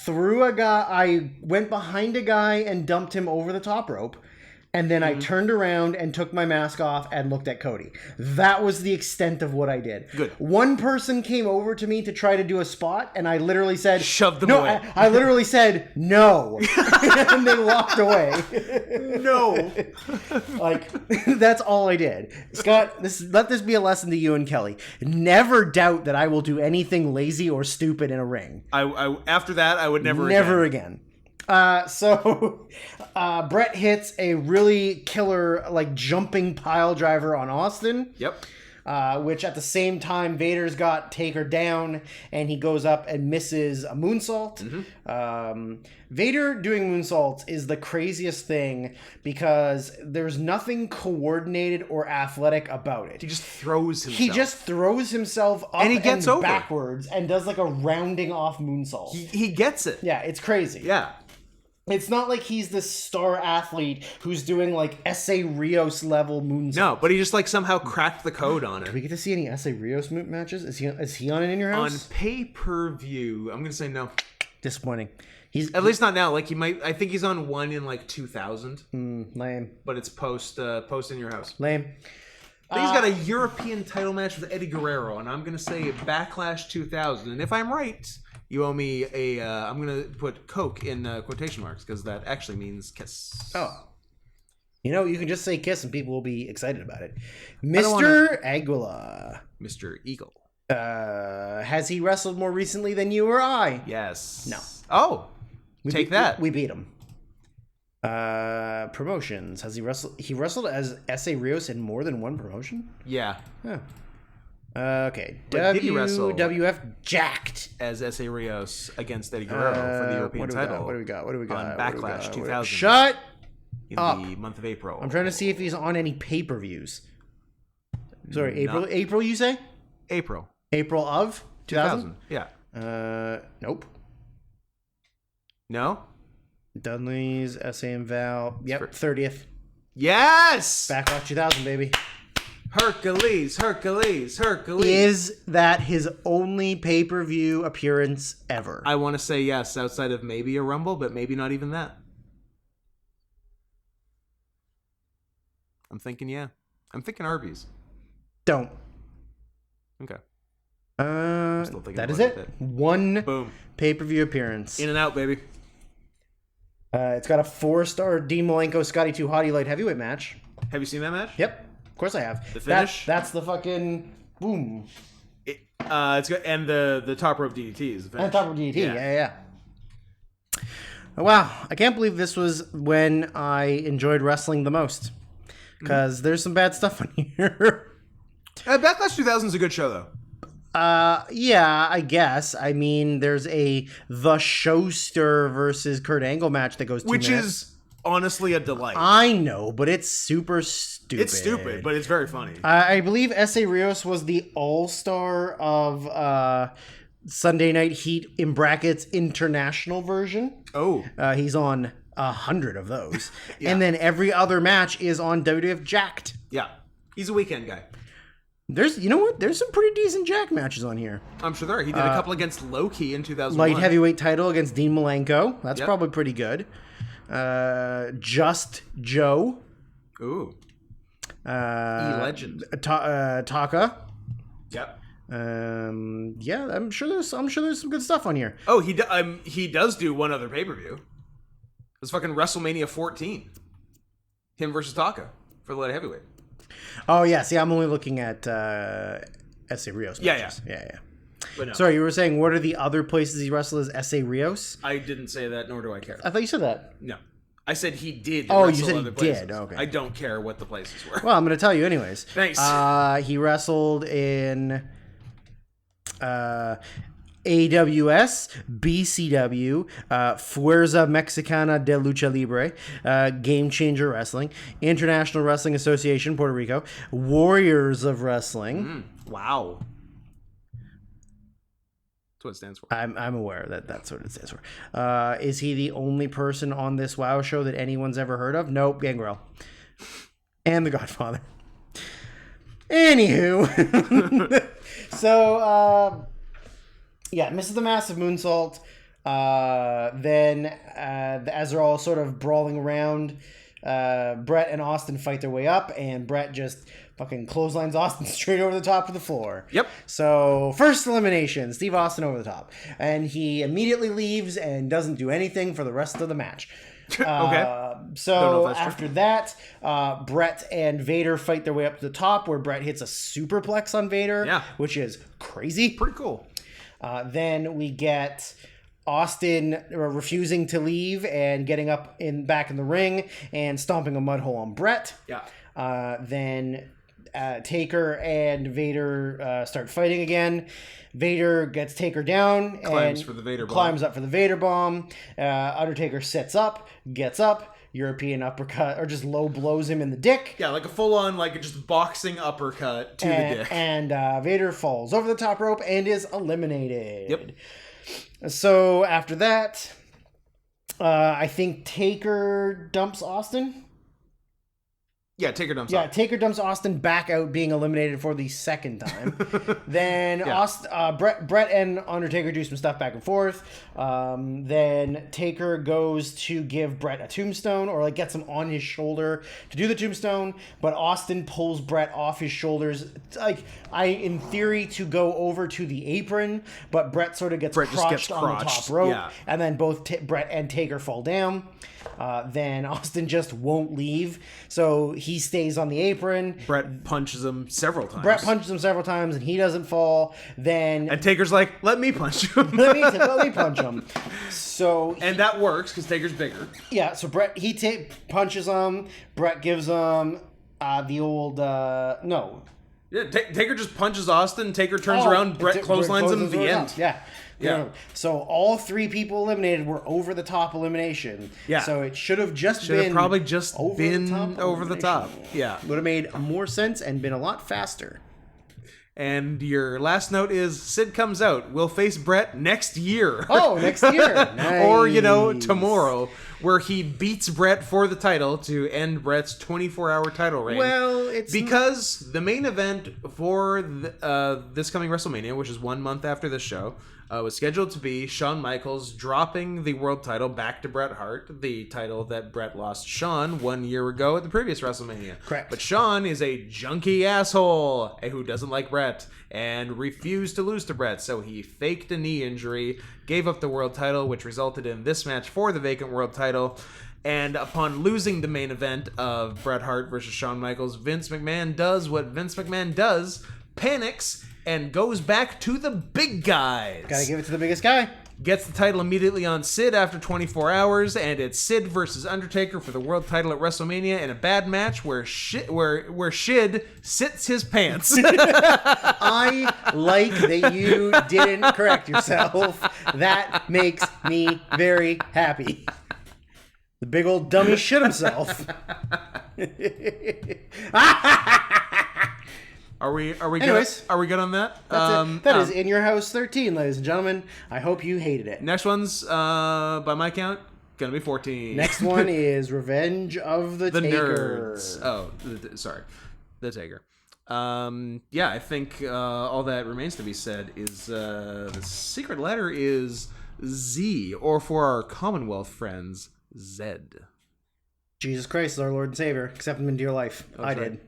went behind a guy and dumped him over the top rope. And then I turned around and took my mask off and looked at Cody. That was the extent of what I did. Good. One person came over to me to try to do a spot, and I literally said... Shoved them no, away. I literally said, no. And they walked away. No. That's all I did. Scott, let this be a lesson to you and Kelly. Never doubt that I will do anything lazy or stupid in a ring. After that, I would Never again. So Brett hits a really killer jumping pile driver on Austin. Yep. Which at the same time Vader's got Taker down and he goes up and misses a moonsault. Vader doing moonsaults is the craziest thing because there's nothing coordinated or athletic about it. He just throws himself. He just throws himself up and he gets over backwards and does a rounding off moonsault. He gets it. Yeah, it's crazy. Yeah. It's not like he's this star athlete who's doing S.A. Rios level moonsaults. No, but he just somehow cracked the code on it. Do we get to see any S.A. Rios matches? Is he on it in your house? On pay-per-view, I'm gonna say no. Disappointing. At least not now. He might. I think he's on one in 2000. Lame. But it's post in your house. Lame. I think he's got a European title match with Eddie Guerrero, and I'm gonna say Backlash 2000. And if I'm right, you owe me I'm gonna put Coke in quotation marks because that actually means kiss. Oh. You can just say kiss and people will be excited about it. Mr. Aguila. Mr. Eagle. Has he wrestled more recently than you or I? Yes. No. Oh. Take that. We beat him. Promotions. Has he wrestled? He wrestled as S.A. Rios in more than one promotion? Yeah. Huh. Okay. Did he wrestle WWF jacked as S.A. Rios against Eddie Guerrero for the European title? What do we got? On Backlash 2000. Shut up. In the month of April. I'm trying to see if he's on any pay-per-views. Sorry, April. April, you say? April of 2000? Yeah. Nope. No. Dudley's, S.A. and Val. Yep, 30th. Yes! Backlash 2000, baby. Hercules. Is that his only pay-per-view appearance ever? I want to say yes, outside of maybe a Rumble, but maybe not even that. I'm thinking yeah. I'm thinking Arby's. Don't. Okay. That is it. One boom pay-per-view appearance. In and out, baby. It's got a 4-star Dean Malenko Scotty 2 Hottie Light heavyweight match. Have you seen that match? Yep. Of course I have. The finish? That's the fucking boom. It's good, and the top rope DDT is the finish. And top rope DDT, yeah. Wow, I can't believe this was when I enjoyed wrestling the most. Because there's some bad stuff on here. Backlash 2000 is a good show, though. Yeah, I guess. I mean, there's The Showster versus Kurt Angle match that goes 2 minutes. Which is honestly a delight. I know, but it's super stupid. It's stupid, but it's very funny. I believe S.A. Rios was the all-star of Sunday Night Heat in brackets international version. Oh. He's on 100 of those. Yeah. And then every other match is on WWF Jacked. Yeah. He's a weekend guy. There's some pretty decent Jack matches on here. I'm sure there are. He did a couple against Loki in 2001. Light heavyweight title against Dean Malenko. That's probably pretty good. Just Joe. Ooh. E-legend. Taka. Yep. Yeah, I'm sure there's some good stuff on here. Oh, he does do one other pay-per-view. It's fucking WrestleMania 14. Him versus Taka for the light heavyweight. Oh yeah, see, I'm only looking at S.A. Rios matches. Yeah. But no. Sorry, you were saying what are the other places he wrestled as S.A. Rios? I didn't say that, nor do I care. I thought you said that. No. I said he did. Oh, wrestle you said other he places. did. Okay. I don't care what the places were. Well, I'm going to tell you anyways. Thanks. He wrestled in AWS, BCW, Fuerza Mexicana de Lucha Libre, Game Changer Wrestling, International Wrestling Association, Puerto Rico, Warriors of Wrestling. Wow. That's what it stands for. I'm aware that that's what it stands for. Is he the only person on this WoW show that anyone's ever heard of? Nope, Gangrel. And The Godfather. Anywho. So, yeah, misses the massive moonsault. Then, as they're all sort of brawling around, Brett and Austin fight their way up, and Brett just fucking clotheslines Austin straight over the top of the floor. Yep. So, first elimination, Steve Austin over the top. And he immediately leaves and doesn't do anything for the rest of the match. Okay. So after that, Brett and Vader fight their way up to the top, where Brett hits a superplex on Vader, which is crazy. Pretty cool. Then we get Austin refusing to leave and getting up back in the ring and stomping a mud hole on Brett. Yeah. Then Taker and Vader start fighting again. Vader gets Taker down Climbs and for the Vader bomb. climbs up for the Vader bomb. Undertaker sits up, gets up, European uppercut, or just low blows him in the dick. Yeah, like a full-on, like just boxing uppercut to the dick. And Vader falls over the top rope and is eliminated. Yep. So after that, I think Taker dumps Austin. Yeah, Taker dumps Yeah, out. Taker dumps Austin back out, being eliminated for the second time. Then Brett and Undertaker do some stuff back and forth. Then Taker goes to give Brett a tombstone, or like gets him on his shoulder to do the tombstone, but Austin pulls Brett off his shoulders, in theory to go over to the apron, but Brett sort of gets crotched on the top rope, and then both Brett and Taker fall down. Then Austin just won't leave, so he stays on the apron. Brett punches him several times. And he doesn't fall. Then and Taker's like, "Let me punch him. let me punch him." So and that works because Taker's bigger. Yeah. So Brett punches him. Brett gives him the old no. Yeah, Taker just punches Austin. Taker turns around. Brett clotheslines him. The end. Yeah. So all three people eliminated were over the top elimination. Yeah. So it should have probably just been over the top. Yeah. Would have made more sense and been a lot faster. And your last note is Sid comes out. We'll face Brett next year. Oh, next year. Nice. Or, tomorrow, where he beats Brett for the title to end Brett's 24-hour title reign. Well, it's because the main event for this coming WrestleMania, which is 1 month after this show, was scheduled to be Shawn Michaels dropping the world title back to Bret Hart, the title that Bret lost Shawn 1 year ago at the previous WrestleMania. Correct. But Shawn is a junky asshole who doesn't like Bret and refused to lose to Bret, so he faked a knee injury, gave up the world title, which resulted in this match for the vacant world title. And upon losing the main event of Bret Hart versus Shawn Michaels, Vince McMahon does what Vince McMahon does, panics, and goes back to the big guys. Gotta give it to the biggest guy. Gets the title immediately on Sid after 24 hours, and it's Sid versus Undertaker for the world title at WrestleMania in a bad match where Shid sits his pants. I like that you didn't correct yourself. That makes me very happy. The big old dummy shit himself. Are we Anyways, good? Are we good on that? That's it. That is In Your House 13, ladies and gentlemen. I hope you hated it. Next one's, by my count, gonna be 14. Next one is Revenge of the Taker. Nerds. Oh, sorry, the Taker. Yeah, I think all that remains to be said is the secret letter is Z, or for our Commonwealth friends, Z. Jesus Christ is our Lord and Savior. Accept him into your life. I right. did.